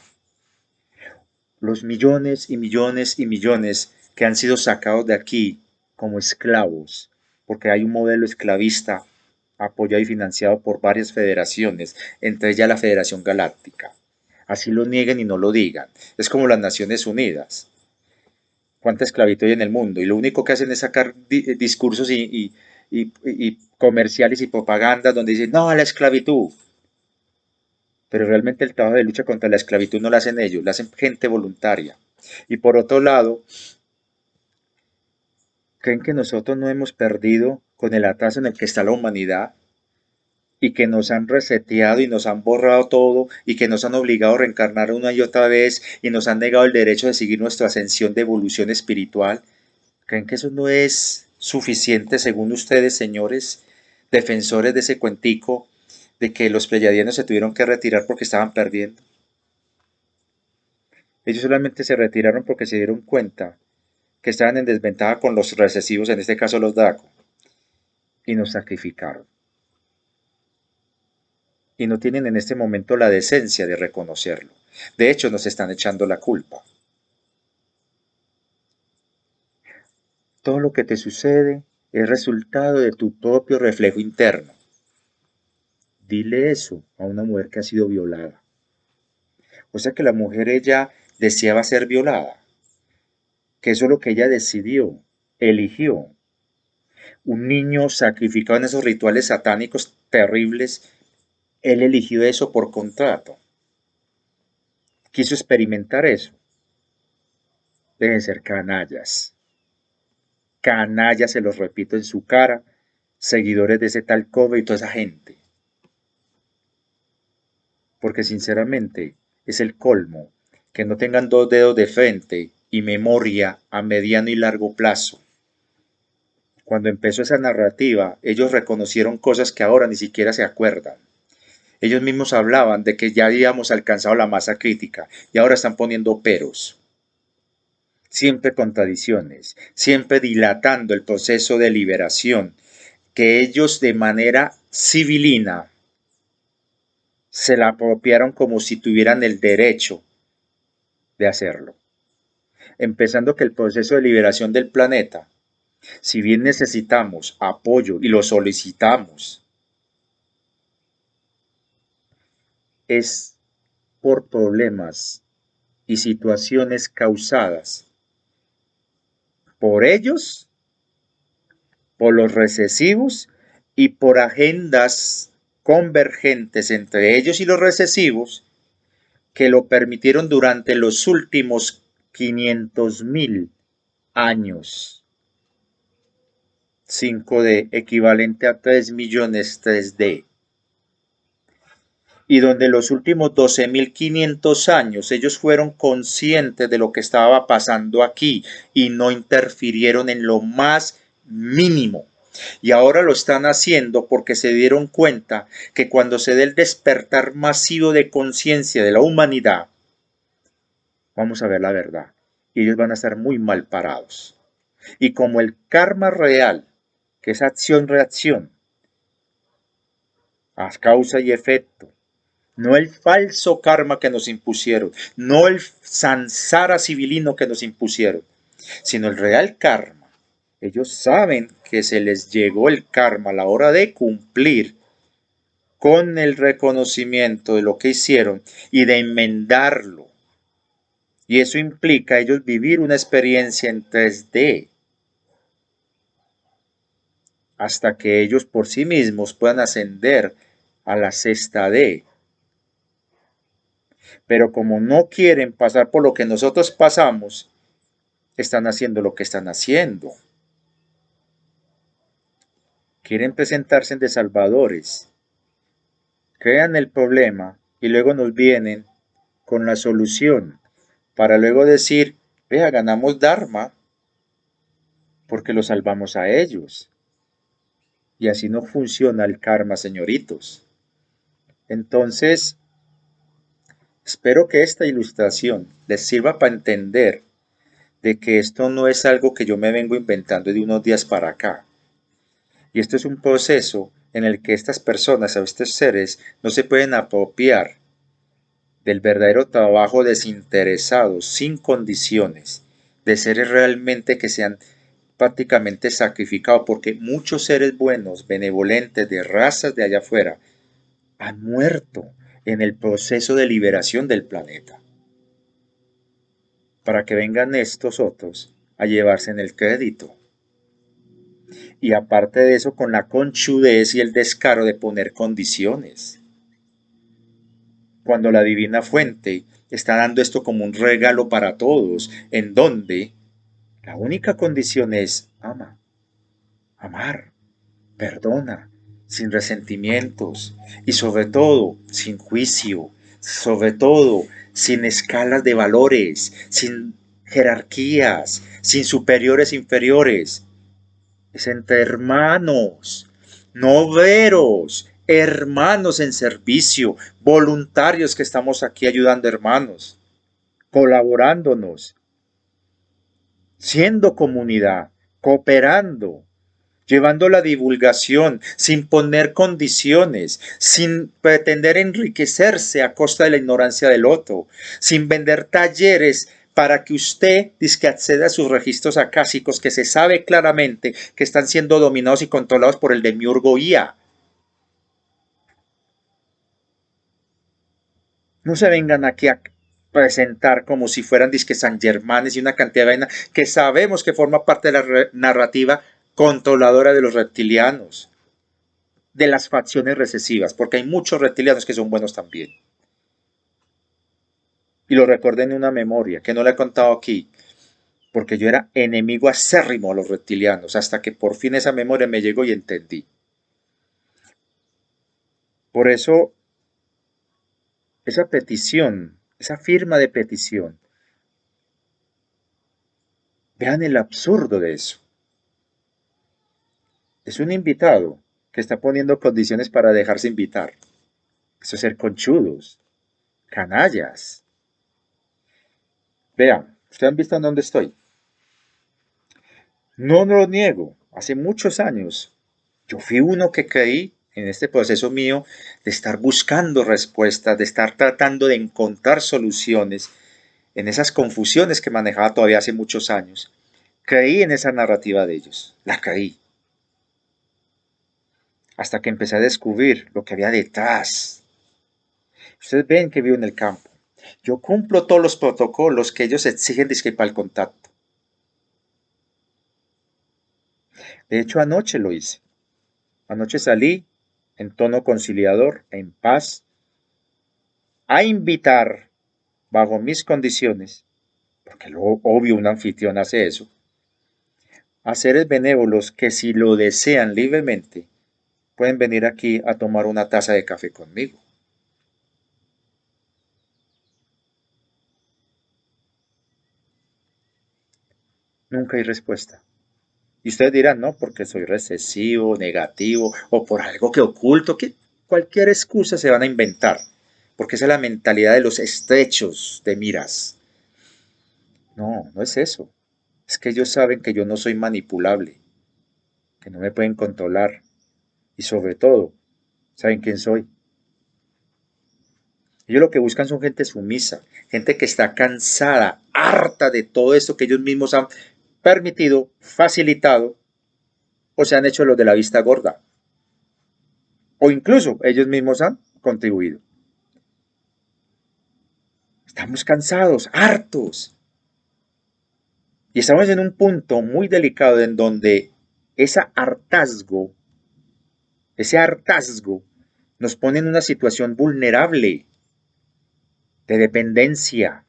Los millones y millones y millones que han sido sacados de aquí como esclavos, porque hay un modelo esclavista apoyado y financiado por varias federaciones, entre ellas la Federación Galáctica. Así lo nieguen y no lo digan. Es como las Naciones Unidas. ¿Cuánta esclavitud hay en el mundo? Y lo único que hacen es sacar discursos y comerciales y propagandas donde dicen, no, a la esclavitud. Pero realmente el trabajo de lucha contra la esclavitud no lo hacen ellos, lo hacen gente voluntaria. Y por otro lado, creen que nosotros no hemos perdido con el atraso en el que está la humanidad y que nos han reseteado y nos han borrado todo y que nos han obligado a reencarnar una y otra vez y nos han negado el derecho de seguir nuestra ascensión de evolución espiritual. ¿Creen que eso no es suficiente según ustedes, señores, defensores de ese cuentico de que los pleyadianos se tuvieron que retirar porque estaban perdiendo? Ellos solamente se retiraron porque se dieron cuenta que estaban en desventaja con los recesivos, en este caso los Draco, y nos sacrificaron. Y no tienen en este momento la decencia de reconocerlo. De hecho, nos están echando la culpa. Todo lo que te sucede es resultado de tu propio reflejo interno. Dile eso a una mujer que ha sido violada. O sea que la mujer ella deseaba ser violada, que eso es lo que ella decidió, eligió. Un niño sacrificado en esos rituales satánicos terribles, él eligió eso por contrato. Quiso experimentar eso. Deben ser canallas. Canallas, se los repito en su cara, seguidores de ese tal Kobe y toda esa gente. Porque sinceramente es el colmo que no tengan dos dedos de frente y memoria a mediano y largo plazo. Cuando empezó esa narrativa, ellos reconocieron cosas que ahora ni siquiera se acuerdan. Ellos mismos hablaban de que ya habíamos alcanzado la masa crítica y ahora están poniendo peros. Siempre contradicciones, siempre dilatando el proceso de liberación que ellos de manera civilina se la apropiaron como si tuvieran el derecho de hacerlo. Empezando que el proceso de liberación del planeta, si bien necesitamos apoyo y lo solicitamos, es por problemas y situaciones causadas por ellos, por los recesivos y por agendas convergentes entre ellos y los recesivos que lo permitieron durante los últimos 500.000 años. 5D equivalente a 3 millones 3D. Y donde los últimos 12.500 años ellos fueron conscientes de lo que estaba pasando aquí y no interfirieron en lo más mínimo. Y ahora lo están haciendo porque se dieron cuenta que cuando se dé el despertar masivo de conciencia de la humanidad, vamos a ver la verdad. Y ellos van a estar muy mal parados. Y como el karma real, que es acción-reacción, a causa y efecto, no el falso karma que nos impusieron, no el samsara civilino que nos impusieron, sino el real karma. Ellos saben que se les llegó el karma a la hora de cumplir con el reconocimiento de lo que hicieron y de enmendarlo. Y eso implica ellos vivir una experiencia en 3D hasta que ellos por sí mismos puedan ascender a la sexta D. Pero como no quieren pasar por lo que nosotros pasamos, están haciendo lo que están haciendo. Quieren presentarse de salvadores, crean el problema y luego nos vienen con la solución para luego decir, vea, ganamos Dharma porque lo salvamos a ellos. Y así no funciona el karma, señoritos. Entonces, Espero que esta ilustración les sirva para entender de que esto no es algo que yo me vengo inventando de unos días para acá. Y esto es un proceso en el que estas personas o estos seres no se pueden apropiar del verdadero trabajo desinteresado, sin condiciones, de seres realmente que sean prácticamente sacrificados, porque muchos seres buenos, benevolentes, de razas de allá afuera, han muerto en el proceso de liberación del planeta, para que vengan estos otros a llevarse en el crédito. Y aparte de eso, con la conchudez y el descaro de poner condiciones. Cuando la divina fuente está dando esto como un regalo para todos, en donde la única condición es ama, amar, perdona, sin resentimientos y sobre todo sin juicio, sobre todo sin escalas de valores, sin jerarquías, sin superiores e inferiores. Es entre hermanos, no obreros, hermanos en servicio, voluntarios que estamos aquí ayudando hermanos, colaborándonos, siendo comunidad, cooperando, llevando la divulgación sin poner condiciones, sin pretender enriquecerse a costa de la ignorancia del otro, sin vender talleres para que usted disque acceda a sus registros acásicos que se sabe claramente que están siendo dominados y controlados por el demiurgo IA. No se vengan aquí a presentar como si fueran disque San Germanes y una cantidad de vaina que sabemos que forma parte de la narrativa controladora de los reptilianos, de las facciones recesivas, porque hay muchos reptilianos que son buenos también. Y lo recordé en una memoria, que no la he contado aquí, porque yo era enemigo acérrimo a los reptilianos, hasta que por fin esa memoria me llegó y entendí. Por eso, esa petición, esa firma de petición, vean el absurdo de eso. Es un invitado que está poniendo condiciones para dejarse invitar. Eso es ser conchudos, canallas. Vean, ustedes han visto en dónde estoy. No lo niego, hace muchos años yo fui uno que creí en este proceso mío de estar buscando respuestas, de estar tratando de encontrar soluciones en esas confusiones que manejaba todavía hace muchos años. Creí en esa narrativa de ellos, la creí, hasta que empecé a descubrir lo que había detrás. Ustedes ven que vivo en el campo. Yo cumplo todos los protocolos que ellos exigen para el contacto. De hecho, anoche lo hice. Anoche salí en tono conciliador, en paz, a invitar, bajo mis condiciones, porque lo obvio un anfitrión hace eso, a seres benévolos que si lo desean libremente, pueden venir aquí a tomar una taza de café conmigo. Nunca hay respuesta. Y ustedes dirán, no, porque soy recesivo, negativo, o por algo que oculto, que cualquier excusa se van a inventar, porque esa es la mentalidad de los estrechos de miras. No, no es eso. Es que ellos saben que yo no soy manipulable, que no me pueden controlar. Y sobre todo, saben quién soy. Ellos lo que buscan son gente sumisa, gente que está cansada, harta de todo esto que ellos mismos han permitido, facilitado o se han hecho los de la vista gorda. O incluso ellos mismos han contribuido. Estamos cansados, hartos. Y estamos en un punto muy delicado en donde ese hartazgo nos pone en una situación vulnerable de dependencia,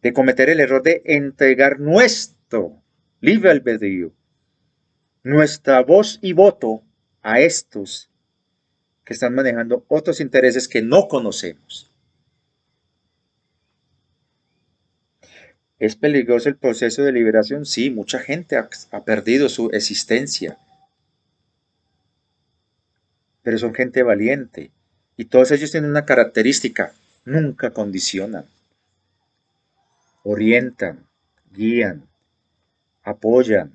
de cometer el error de entregar nuestro libre albedrío, nuestra voz y voto a estos que están manejando otros intereses que no conocemos. ¿Es peligroso el proceso de liberación? Sí, mucha gente ha perdido su existencia, pero son gente valiente. Y todos ellos tienen una característica, nunca condicionan, orientan, guían, apoyan,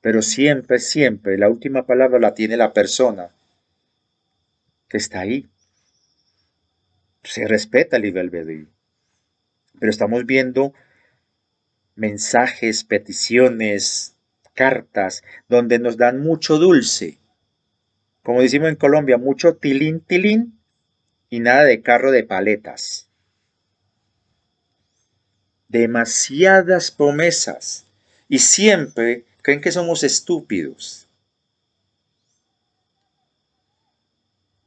pero siempre, siempre la última palabra la tiene la persona que está ahí. Se respeta el libre albedrío, pero estamos viendo mensajes, peticiones, cartas, donde nos dan mucho dulce, como decimos en Colombia, mucho tilín, tilín y nada de carro de paletas. Demasiadas promesas y siempre creen que somos estúpidos.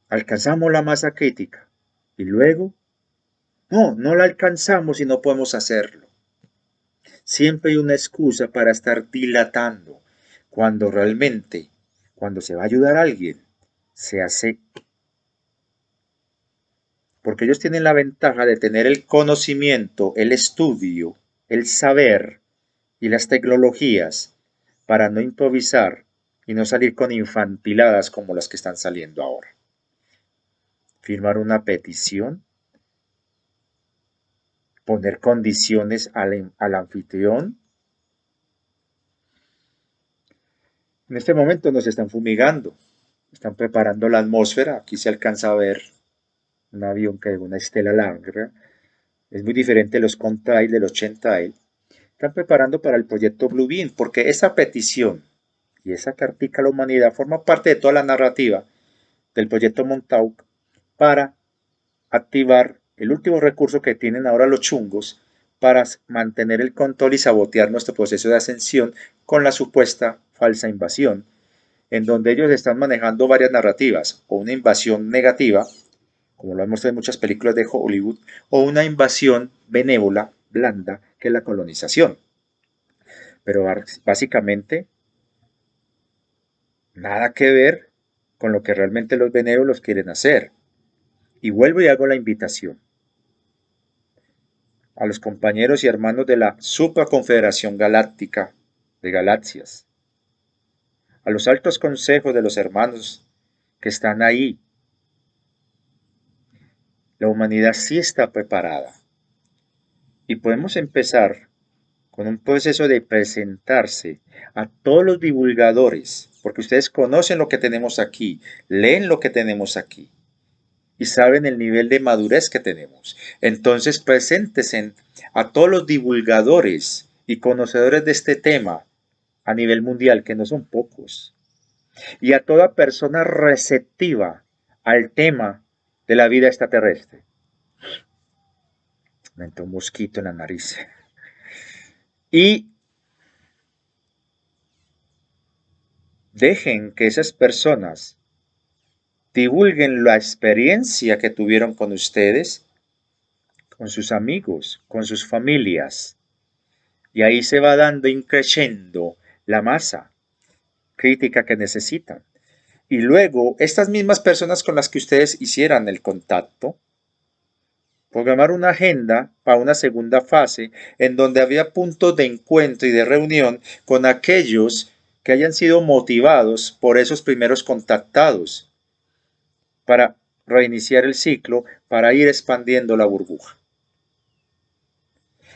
Alcanzamos la masa crítica y luego, no la alcanzamos y no podemos hacerlo. Siempre hay una excusa para estar dilatando, cuando realmente, cuando se va a ayudar a alguien, se hace. Porque ellos tienen la ventaja de tener el conocimiento, el estudio, el saber y las tecnologías para no improvisar y no salir con infantiladas como las que están saliendo ahora. Firmar una petición, poner condiciones al anfitrión. En este momento nos están fumigando, están preparando la atmósfera. Aquí se alcanza a ver un avión que es una estela larga. Es muy diferente los contrail de los chentail. Están preparando para el proyecto Blue Beam, porque esa petición y esa cartica a la humanidad forma parte de toda la narrativa del proyecto Montauk para activar el último recurso que tienen ahora los chungos para mantener el control y sabotear nuestro proceso de ascensión con la supuesta falsa invasión, en donde ellos están manejando varias narrativas, o una invasión negativa, como lo hemos visto en muchas películas de Hollywood, o una invasión benévola, blanda, que es la colonización. Pero básicamente nada que ver con lo que realmente los benévolos quieren hacer. Y vuelvo y hago la invitación a los compañeros y hermanos de la Supraconfederación Galáctica de Galaxias, a los altos consejos de los hermanos que están ahí. La humanidad sí está preparada y podemos empezar con un proceso de presentarse a todos los divulgadores, porque ustedes conocen lo que tenemos aquí, leen lo que tenemos aquí y saben el nivel de madurez que tenemos. Entonces, preséntense a todos los divulgadores y conocedores de este tema a nivel mundial, que no son pocos, y a toda persona receptiva al tema de la vida extraterrestre. Me entró un mosquito en la nariz. Y dejen que esas personas divulguen la experiencia que tuvieron con ustedes, con sus amigos, con sus familias. Y ahí se va dando increciendo la masa crítica que necesitan. Y luego, estas mismas personas con las que ustedes hicieran el contacto, programar una agenda para una segunda fase en donde había puntos de encuentro y de reunión con aquellos que hayan sido motivados por esos primeros contactados para reiniciar el ciclo, para ir expandiendo la burbuja.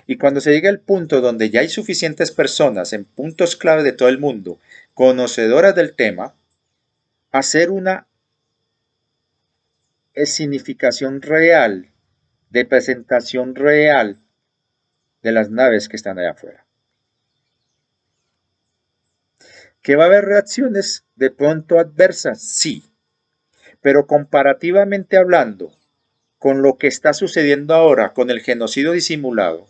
Y cuando se llegue al punto donde ya hay suficientes personas en puntos clave de todo el mundo, conocedoras del tema, hacer una significación real, de presentación real de las naves que están allá afuera. ¿Que va a haber reacciones de pronto adversas? Sí, pero comparativamente hablando, con lo que está sucediendo ahora, con el genocidio disimulado,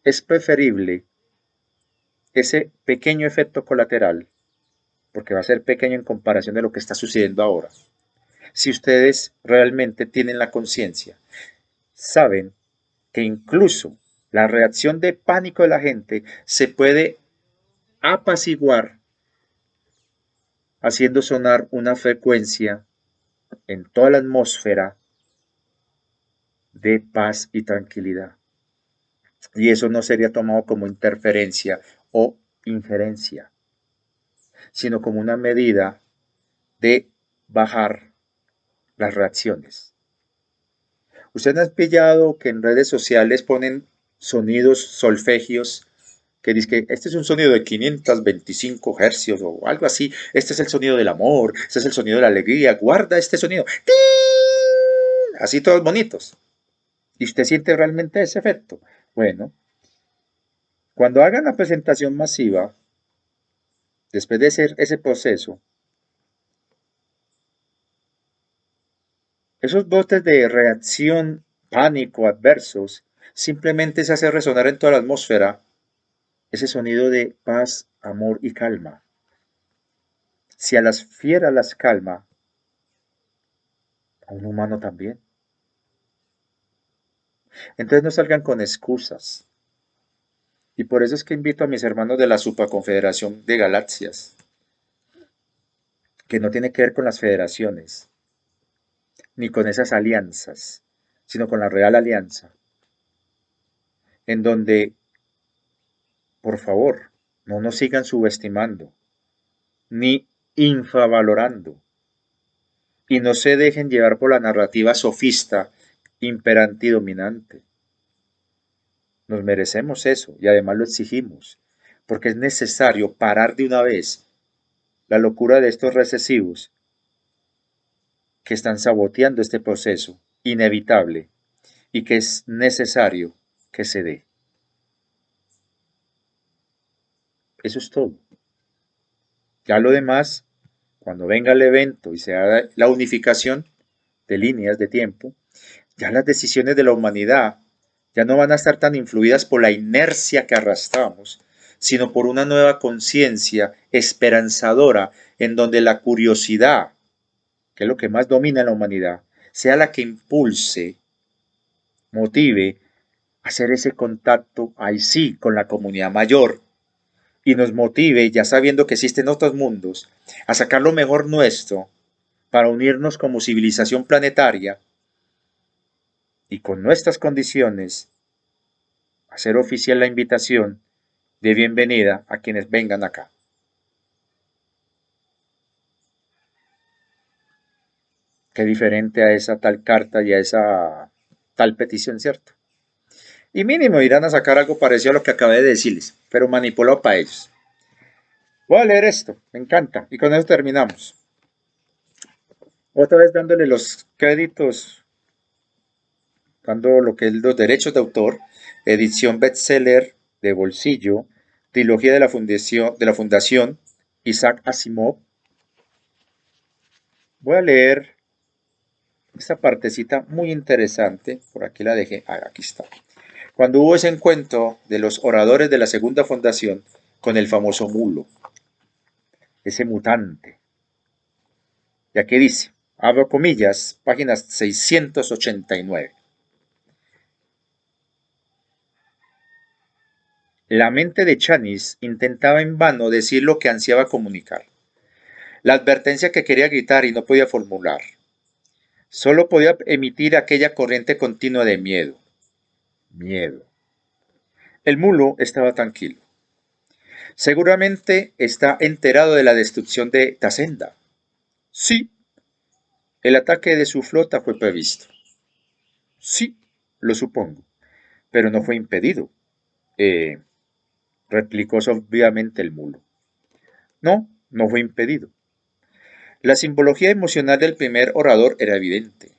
es preferible ese pequeño efecto colateral, porque va a ser pequeño en comparación de lo que está sucediendo ahora. Si ustedes realmente tienen la conciencia, saben que incluso la reacción de pánico de la gente se puede apaciguar haciendo sonar una frecuencia en toda la atmósfera de paz y tranquilidad. Y eso no sería tomado como interferencia o injerencia, sino como una medida de bajar las reacciones. ¿Ustedes han pillado que en redes sociales ponen sonidos, solfegios, que dice que este es un sonido de 525 hercios o algo así? Este es el sonido del amor, este es el sonido de la alegría, guarda este sonido. ¡Ting! Así todos bonitos. ¿Y usted siente realmente ese efecto? Bueno, cuando hagan la presentación masiva, después de hacer ese proceso, esos botes de reacción, pánico, adversos, simplemente se hace resonar en toda la atmósfera ese sonido de paz, amor y calma. Si a las fieras las calma, a un humano también. Entonces no salgan con excusas. Y por eso es que invito a mis hermanos de la Supraconfederación de Galaxias, que no tiene que ver con las federaciones, ni con esas alianzas, sino con la Real Alianza, en donde, por favor, no nos sigan subestimando, ni infravalorando, y no se dejen llevar por la narrativa sofista, imperante y dominante. Nos merecemos eso y además lo exigimos, porque es necesario parar de una vez la locura de estos recesivos que están saboteando este proceso inevitable y que es necesario que se dé. Eso es todo. Ya lo demás, cuando venga el evento y se haga la unificación de líneas de tiempo, ya las decisiones de la humanidad ya no van a estar tan influidas por la inercia que arrastramos, sino por una nueva conciencia esperanzadora en donde la curiosidad, que es lo que más domina en la humanidad, sea la que impulse, motive a hacer ese contacto, ahí sí, con la comunidad mayor, y nos motive, ya sabiendo que existen otros mundos, a sacar lo mejor nuestro para unirnos como civilización planetaria y con nuestras condiciones hacer oficial la invitación de bienvenida a quienes vengan acá. Qué diferente a esa tal carta y a esa tal petición, ¿cierto? Y mínimo irán a sacar algo parecido a lo que acabé de decirles, pero manipulado para ellos. Voy a leer esto, me encanta, y con eso terminamos. Otra vez dándole los créditos, dando lo que es los derechos de autor, edición bestseller de bolsillo, trilogía de la fundación Isaac Asimov. Voy a leer esta partecita muy interesante, por aquí la dejé, aquí está. Cuando hubo ese encuentro de los oradores de la segunda fundación con el famoso mulo, ese mutante. Y aquí dice, abro comillas, páginas 689. La mente de Chanis intentaba en vano decir lo que ansiaba comunicar, la advertencia que quería gritar y no podía formular. Solo podía emitir aquella corriente continua de miedo. Miedo. El mulo estaba tranquilo. Seguramente está enterado de la destrucción de Tasenda. Sí. El ataque de su flota fue previsto. Sí, lo supongo, pero no fue impedido, replicó sobriamente el mulo. No, no fue impedido. La simbología emocional del primer orador era evidente.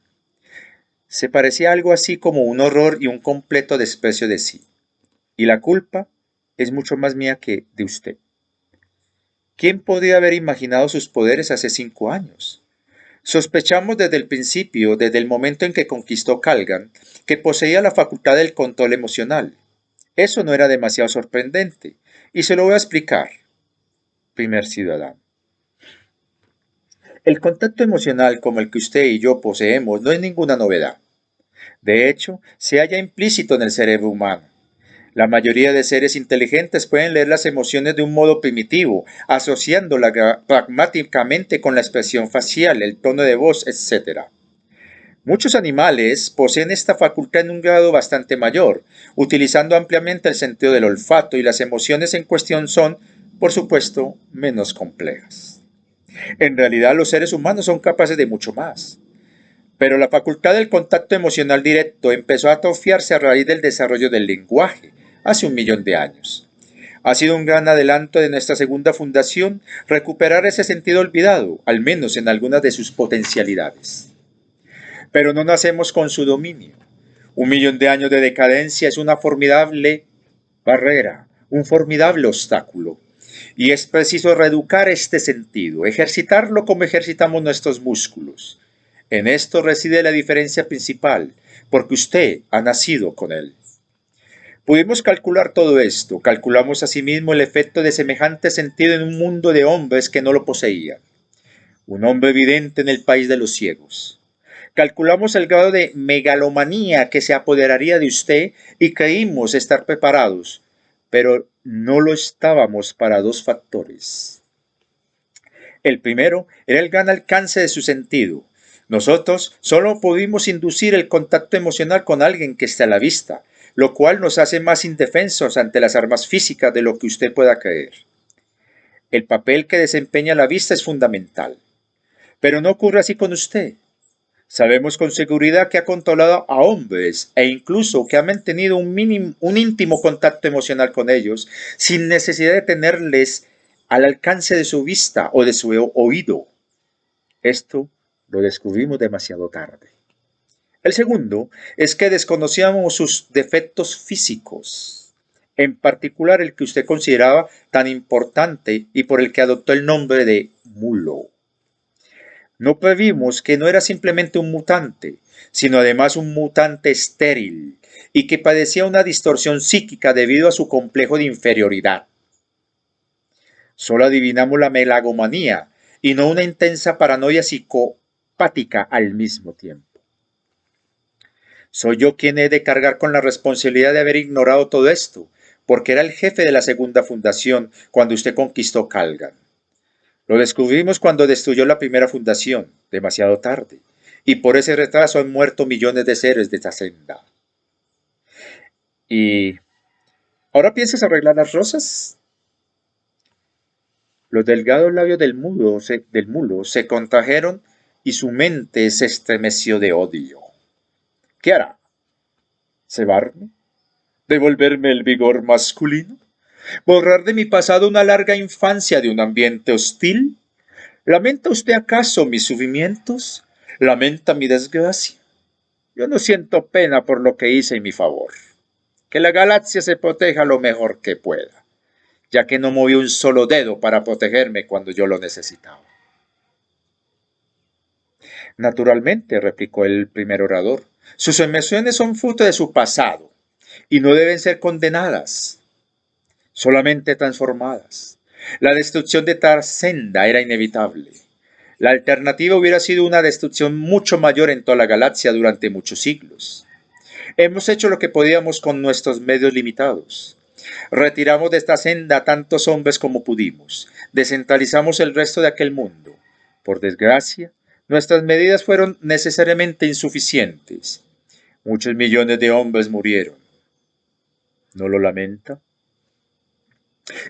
Se parecía algo así como un horror y un completo desprecio de sí. Y la culpa es mucho más mía que de usted. ¿Quién podría haber imaginado sus poderes hace 5 años? Sospechamos desde el principio, desde el momento en que conquistó Calgan, que poseía la facultad del control emocional. Eso no era demasiado sorprendente, y se lo voy a explicar, primer ciudadano. El contacto emocional como el que usted y yo poseemos no es ninguna novedad. De hecho, se halla implícito en el cerebro humano. La mayoría de seres inteligentes pueden leer las emociones de un modo primitivo, asociándolas pragmáticamente con la expresión facial, el tono de voz, etc. Muchos animales poseen esta facultad en un grado bastante mayor, utilizando ampliamente el sentido del olfato, y las emociones en cuestión son, por supuesto, menos complejas. En realidad, los seres humanos son capaces de mucho más. Pero la facultad del contacto emocional directo empezó a atrofiarse a raíz del desarrollo del lenguaje, hace 1 millón de años. Ha sido un gran adelanto de nuestra segunda fundación recuperar ese sentido olvidado, al menos en algunas de sus potencialidades. Pero no nacemos con su dominio. 1 millón de años de decadencia es una formidable barrera, un formidable obstáculo. Y es preciso reeducar este sentido, ejercitarlo como ejercitamos nuestros músculos. En esto reside la diferencia principal, porque usted ha nacido con él. Pudimos calcular todo esto, calculamos asimismo el efecto de semejante sentido en un mundo de hombres que no lo poseían. Un hombre evidente en el país de los ciegos. Calculamos el grado de megalomanía que se apoderaría de usted y creímos estar preparados, pero no lo estábamos para dos factores. El primero era el gran alcance de su sentido. Nosotros solo pudimos inducir el contacto emocional con alguien que esté a la vista, lo cual nos hace más indefensos ante las armas físicas de lo que usted pueda creer. El papel que desempeña la vista es fundamental. Pero no ocurre así con usted. Sabemos con seguridad que ha controlado a hombres e incluso que ha mantenido un íntimo contacto emocional con ellos sin necesidad de tenerles al alcance de su vista o de su oído. Esto lo descubrimos demasiado tarde. El segundo es que desconocíamos sus defectos físicos, en particular el que usted consideraba tan importante y por el que adoptó el nombre de mulo. No previmos que no era simplemente un mutante, sino además un mutante estéril y que padecía una distorsión psíquica debido a su complejo de inferioridad. Solo adivinamos la melagomanía y no una intensa paranoia psicopática al mismo tiempo. Soy yo quien he de cargar con la responsabilidad de haber ignorado todo esto, porque era el jefe de la segunda fundación cuando usted conquistó Calgan. Lo descubrimos cuando destruyó la primera fundación, demasiado tarde, y por ese retraso han muerto millones de seres de esta senda. ¿Y ahora piensas arreglar las rosas? Los delgados labios del mulo se contrajeron y su mente se estremeció de odio. ¿Qué hará? ¿Cebarme? ¿Devolverme el vigor masculino? ¿Borrar de mi pasado una larga infancia de un ambiente hostil? ¿Lamenta usted acaso mis sufrimientos? ¿Lamenta mi desgracia? Yo no siento pena por lo que hice en mi favor. Que la galaxia se proteja lo mejor que pueda, ya que no movió un solo dedo para protegerme cuando yo lo necesitaba. Naturalmente, replicó el primer orador, sus emociones son fruto de su pasado y no deben ser condenadas, solamente transformadas. La destrucción de Tarsenda era inevitable. La alternativa hubiera sido una destrucción mucho mayor en toda la galaxia durante muchos siglos. Hemos hecho lo que podíamos con nuestros medios limitados. Retiramos de esta senda a tantos hombres como pudimos. Descentralizamos el resto de aquel mundo. Por desgracia, nuestras medidas fueron necesariamente insuficientes. Muchos millones de hombres murieron. ¿No lo lamenta?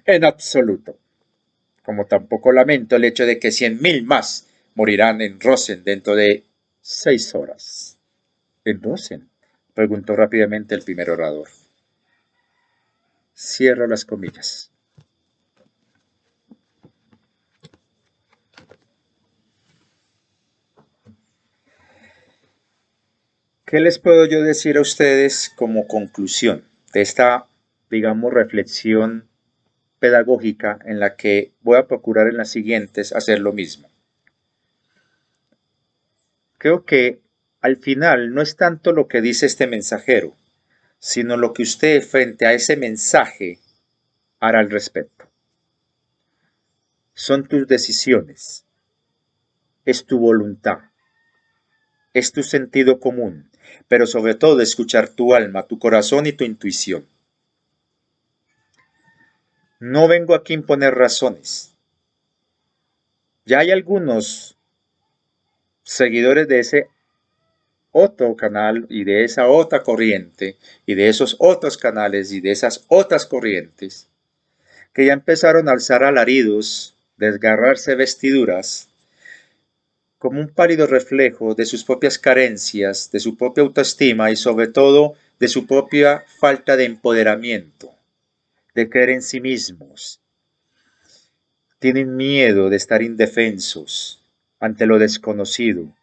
En absoluto. Como tampoco lamento el hecho de que 100.000 más morirán en Rosen dentro de 6 horas. ¿En Rosen? Preguntó rápidamente el primer orador. Cierro las comillas. ¿Qué les puedo yo decir a ustedes como conclusión de esta, digamos, reflexión pedagógica en la que voy a procurar en las siguientes hacer lo mismo? Creo que al final no es tanto lo que dice este mensajero, sino lo que usted frente a ese mensaje hará al respecto. Son tus decisiones, es tu voluntad, es tu sentido común, pero sobre todo escuchar tu alma, tu corazón y tu intuición. No vengo aquí a imponer razones. Ya hay algunos seguidores de ese otro canal y de esa otra corriente y de esos otros canales y de esas otras corrientes que ya empezaron a alzar alaridos, desgarrarse vestiduras como un pálido reflejo de sus propias carencias, de su propia autoestima y sobre todo de su propia falta de empoderamiento, de creer en sí mismos. Tienen miedo de estar indefensos ante lo desconocido.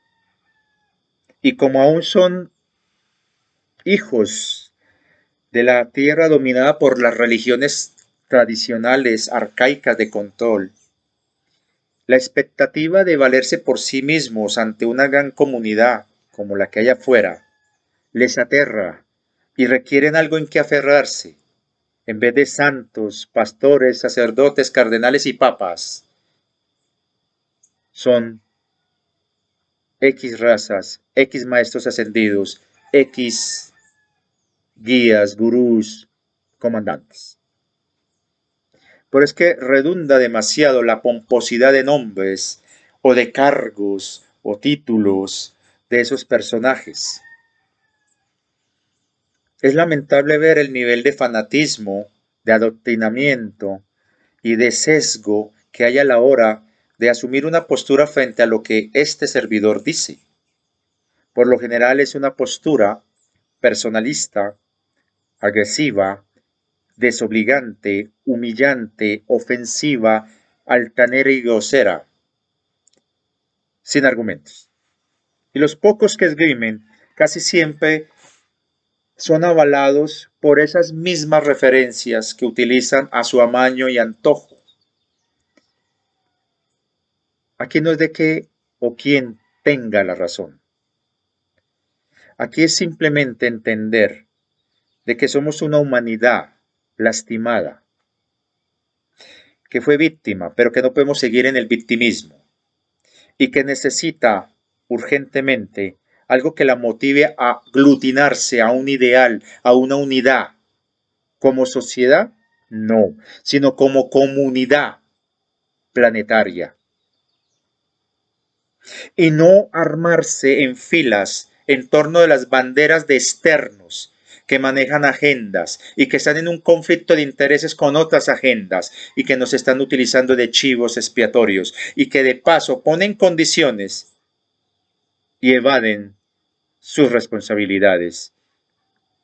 Y como aún son hijos de la tierra dominada por las religiones tradicionales, arcaicas de control, la expectativa de valerse por sí mismos ante una gran comunidad como la que hay afuera les aterra y requieren algo en que aferrarse, en vez de santos, pastores, sacerdotes, cardenales y papas. Son X razas, X maestros ascendidos, X guías, gurús, comandantes. Pero es que redunda demasiado la pomposidad de nombres o de cargos o títulos de esos personajes. Es lamentable ver el nivel de fanatismo, de adoctrinamiento y de sesgo que hay a la hora de asumir una postura frente a lo que este servidor dice. Por lo general es una postura personalista, agresiva, desobligante, humillante, ofensiva, altanera y grosera, sin argumentos. Y los pocos que esgrimen casi siempre son avalados por esas mismas referencias que utilizan a su amaño y antojo. Aquí no es de que o quién tenga la razón. Aquí es simplemente entender de que somos una humanidad lastimada, que fue víctima, pero que no podemos seguir en el victimismo y que necesita urgentemente algo que la motive a aglutinarse a un ideal, a una unidad. Como sociedad, no, sino como comunidad planetaria. Y no armarse en filas en torno de las banderas de externos que manejan agendas y que están en un conflicto de intereses con otras agendas y que nos están utilizando de chivos expiatorios y que de paso ponen condiciones y evaden sus responsabilidades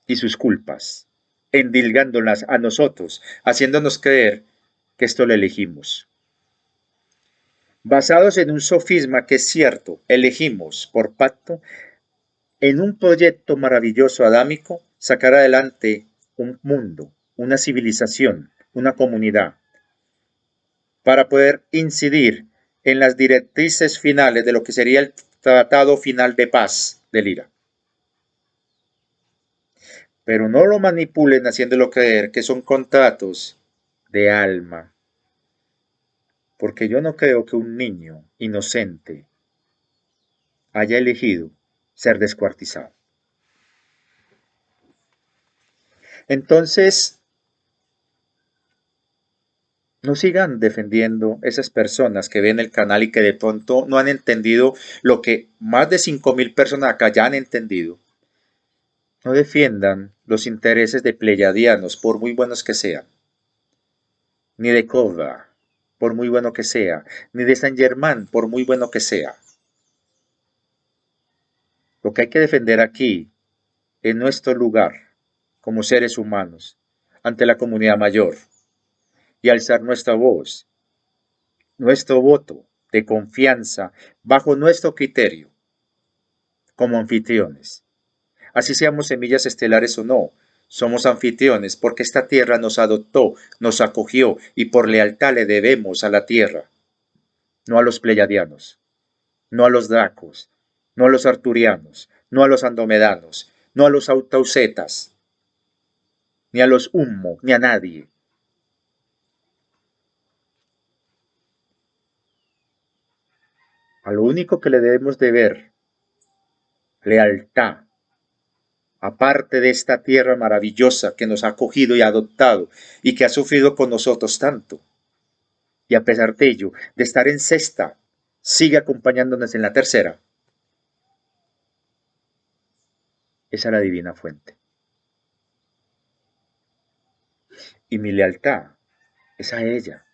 y sus culpas, endilgándolas a nosotros, haciéndonos creer que esto lo elegimos. Basados en un sofisma que es cierto, elegimos por pacto, en un proyecto maravilloso adámico, sacar adelante un mundo, una civilización, una comunidad, para poder incidir en las directrices finales de lo que sería el Tratado Final de Paz del IRA. Pero no lo manipulen haciéndolo creer que son contratos de alma, porque yo no creo que un niño inocente haya elegido ser descuartizado. Entonces, no sigan defendiendo esas personas que ven el canal y que de pronto no han entendido lo que más de 5.000 personas acá ya han entendido. No defiendan los intereses de pleyadianos, por muy buenos que sean, ni de Cobra, por muy bueno que sea, ni de Saint Germain, por muy bueno que sea. Lo que hay que defender aquí, en nuestro lugar, como seres humanos, ante la comunidad mayor, y alzar nuestra voz, nuestro voto de confianza bajo nuestro criterio, como anfitriones. Así seamos semillas estelares o no, somos anfitriones porque esta tierra nos adoptó, nos acogió y por lealtad le debemos a la tierra, no a los pleyadianos, no a los dracos, no a los arturianos, no a los andomedanos, no a los autaucetas, ni a los Hummo, ni a nadie. A lo único que le debemos deber lealtad, aparte de esta tierra maravillosa que nos ha acogido y adoptado y que ha sufrido con nosotros tanto. Y a pesar de ello, de estar en sexta, sigue acompañándonos en la tercera. Esa es la divina fuente. Y mi lealtad es a ella,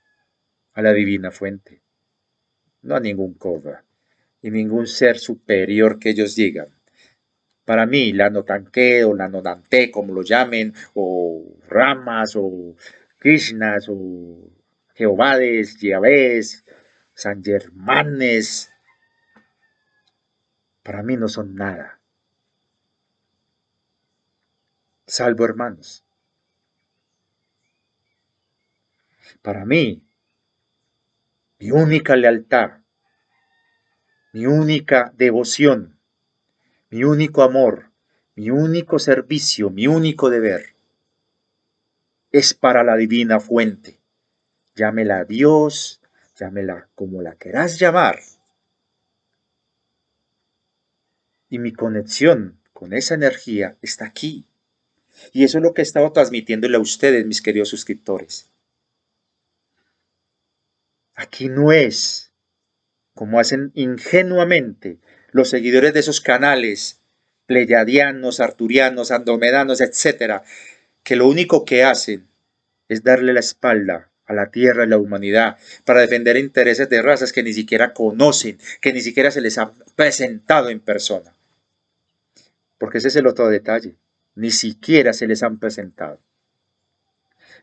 a la divina fuente, no a ningún cobra, y ningún ser superior que ellos digan. Para mí, la Notanké o la Nonanté, como lo llamen, o Ramas, o Krishnas, o Jehovades, Yahvés, San Germanes, para mí no son nada, salvo hermanos. Para mí, mi única lealtad, mi única devoción, mi único amor, mi único servicio, mi único deber, es para la divina fuente. Llámela Dios, llámela como la querás llamar. Y mi conexión con esa energía está aquí. Y eso es lo que he estado transmitiéndole a ustedes, mis queridos suscriptores. Aquí no es como hacen ingenuamente los seguidores de esos canales pleyadianos, arturianos, andromedanos, etcétera, que lo único que hacen es darle la espalda a la tierra y la humanidad para defender intereses de razas que ni siquiera conocen, que ni siquiera se les ha presentado en persona. Porque ese es el otro detalle, ni siquiera se les han presentado.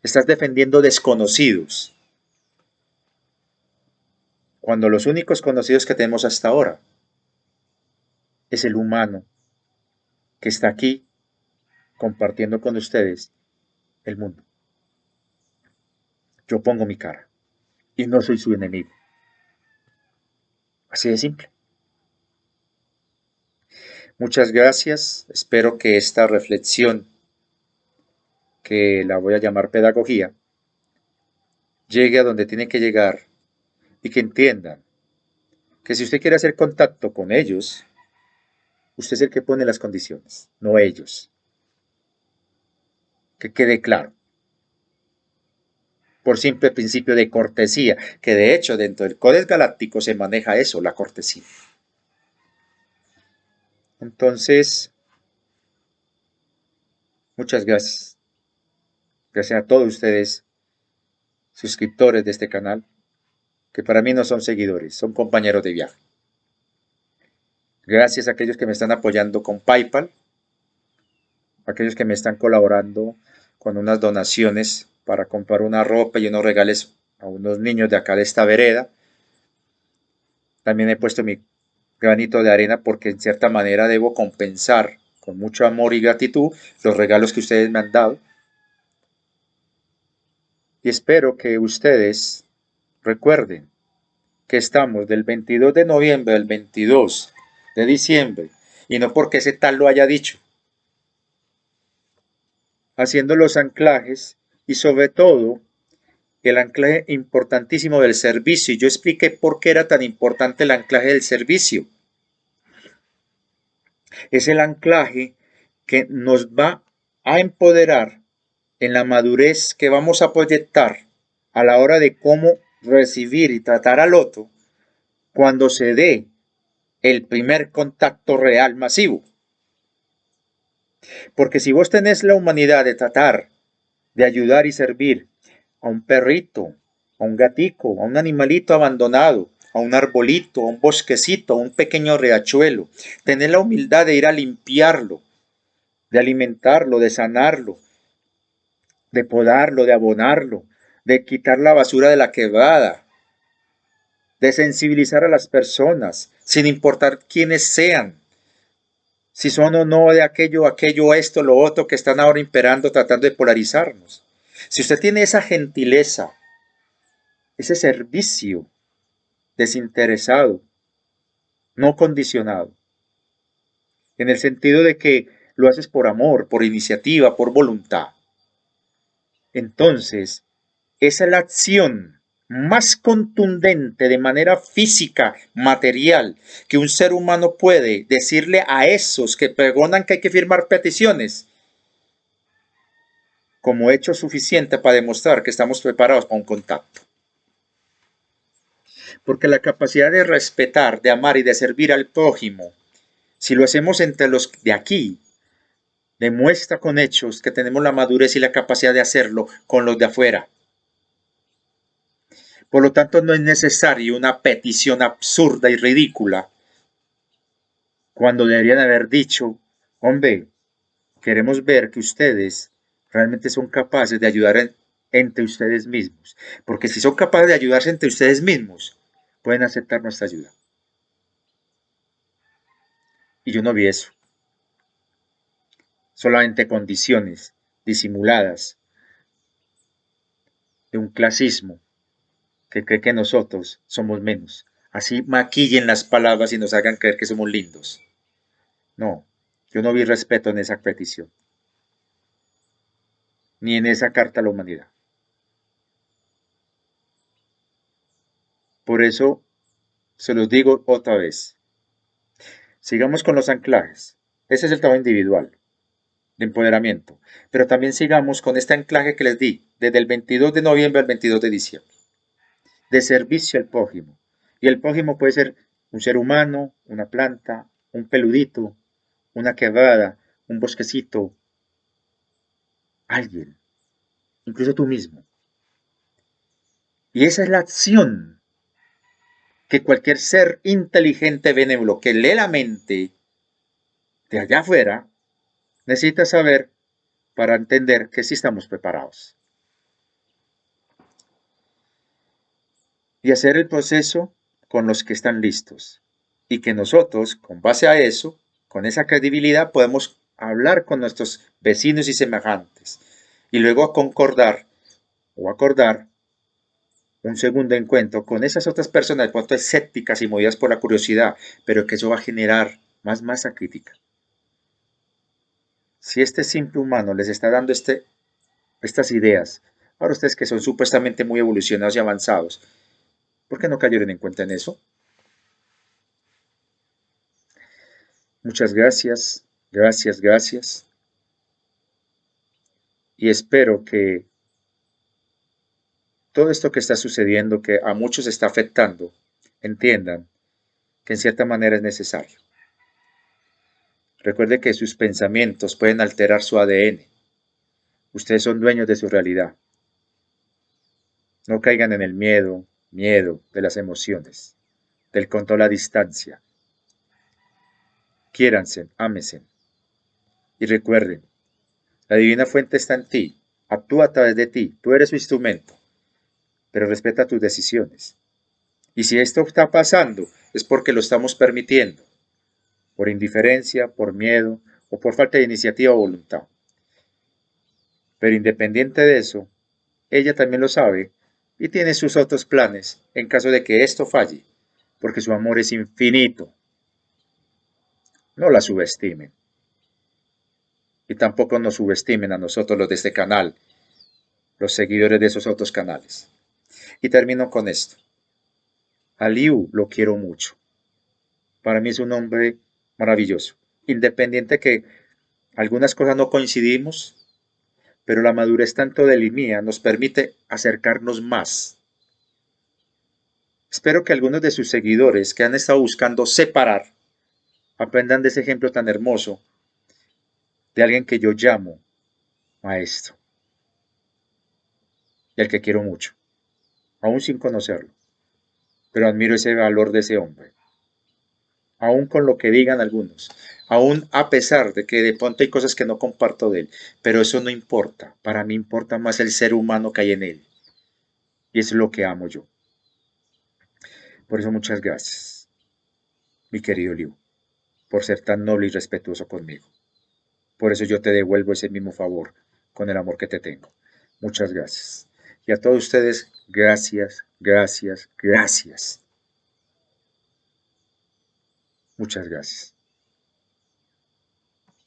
Estás defendiendo desconocidos, cuando los únicos conocidos que tenemos hasta ahora es el humano que está aquí compartiendo con ustedes el mundo. Yo pongo mi cara y no soy su enemigo. Así de simple. Muchas gracias. Espero que esta reflexión, que la voy a llamar pedagogía, llegue a donde tiene que llegar y que entiendan que si usted quiere hacer contacto con ellos, usted es el que pone las condiciones, no ellos. Que quede claro. Por simple principio de cortesía, que de hecho dentro del Codex Galáctico se maneja eso, la cortesía. Entonces, muchas gracias. Gracias a todos ustedes, suscriptores de este canal, que para mí no son seguidores, son compañeros de viaje. Gracias a aquellos que me están apoyando con PayPal, a aquellos que me están colaborando con unas donaciones para comprar una ropa y unos regales a unos niños de acá de esta vereda. También he puesto mi granito de arena porque en cierta manera debo compensar con mucho amor y gratitud los regalos que ustedes me han dado. Y espero que ustedes recuerden que estamos del 22 de noviembre al 22 de diciembre, y no porque ese tal lo haya dicho, haciendo los anclajes y sobre todo el anclaje importantísimo del servicio. Y yo expliqué por qué era tan importante el anclaje del servicio. Es el anclaje que nos va a empoderar en la madurez que vamos a proyectar a la hora de cómo recibir y tratar al otro cuando se dé el primer contacto real masivo. Porque si vos tenés la humanidad de tratar de ayudar y servir a un perrito, a un gatico, a un animalito abandonado, a un arbolito, a un bosquecito, a un pequeño riachuelo, tener la humildad de ir a limpiarlo, de alimentarlo, de sanarlo, de podarlo, de abonarlo, de quitar la basura de la quebrada, de sensibilizar a las personas, sin importar quiénes sean, si son o no de aquello, esto, lo otro que están ahora imperando, tratando de polarizarnos. Si usted tiene esa gentileza, ese servicio desinteresado, no condicionado, en el sentido de que lo haces por amor, por iniciativa, por voluntad, entonces esa es la acción más contundente de manera física, material, que un ser humano puede decirle a esos que pregonan que hay que firmar peticiones como hecho suficiente para demostrar que estamos preparados para un contacto. Porque la capacidad de respetar, de amar y de servir al prójimo, si lo hacemos entre los de aquí, demuestra con hechos que tenemos la madurez y la capacidad de hacerlo con los de afuera. Por lo tanto, no es necesario una petición absurda y ridícula cuando deberían haber dicho, hombre, queremos ver que ustedes realmente son capaces de ayudar entre ustedes mismos. Porque si son capaces de ayudarse entre ustedes mismos, pueden aceptar nuestra ayuda. Y yo no vi eso. Solamente condiciones disimuladas de un clasismo que cree que nosotros somos menos. Así maquillen las palabras y nos hagan creer que somos lindos. No, yo no vi respeto en esa petición, ni en esa carta a la humanidad. Por eso se los digo otra vez. Sigamos con los anclajes. Ese es el trabajo individual, de empoderamiento. Pero también sigamos con este anclaje que les di, desde el 22 de noviembre al 22 de diciembre, de servicio al prójimo. Y el prójimo puede ser un ser humano, una planta, un peludito, una quebrada, un bosquecito, alguien, incluso tú mismo. Y esa es la acción que cualquier ser inteligente, benévolo, que lee la mente de allá afuera, necesita saber para entender que sí estamos preparados. Y hacer el proceso con los que están listos. Y que nosotros, con base a eso, con esa credibilidad, podemos hablar con nuestros vecinos y semejantes. Y luego concordar o acordar un segundo encuentro con esas otras personas de pronto escépticas y movidas por la curiosidad, pero que eso va a generar más masa crítica. Si este simple humano les está dando estas ideas, ahora ustedes que son supuestamente muy evolucionados y avanzados, ¿por qué no cayeron en cuenta en eso? Muchas gracias, gracias, gracias. Y espero que todo esto que está sucediendo, que a muchos está afectando, entiendan que en cierta manera es necesario. Recuerde que sus pensamientos pueden alterar su ADN. Ustedes son dueños de su realidad. No caigan en el miedo de las emociones, del control a distancia. Quiéranse, ámense. Y recuerden, la divina fuente está en ti, actúa a través de ti, tú eres su instrumento, pero respeta tus decisiones. Y si esto está pasando, es porque lo estamos permitiendo, por indiferencia, por miedo o por falta de iniciativa o voluntad. Pero independiente de eso, ella también lo sabe y tiene sus otros planes en caso de que esto falle, porque su amor es infinito. No la subestimen. Y tampoco nos subestimen a nosotros los de este canal, los seguidores de esos otros canales. Y termino con esto. A Liu lo quiero mucho. Para mí es un hombre maravilloso. Independiente que algunas cosas no coincidimos, pero la madurez tanto de él y mía nos permite acercarnos más. Espero que algunos de sus seguidores que han estado buscando separar aprendan de ese ejemplo tan hermoso de alguien que yo llamo maestro y al que quiero mucho, aún sin conocerlo, pero admiro ese valor de ese hombre, aún con lo que digan algunos, aún a pesar de que de pronto hay cosas que no comparto de él, pero eso no importa, para mí importa más el ser humano que hay en él, y eso es lo que amo yo. Por eso muchas gracias, mi querido Liu, por ser tan noble y respetuoso conmigo. Por eso yo te devuelvo ese mismo favor con el amor que te tengo. Muchas gracias. Y a todos ustedes, gracias, gracias, gracias. Muchas gracias.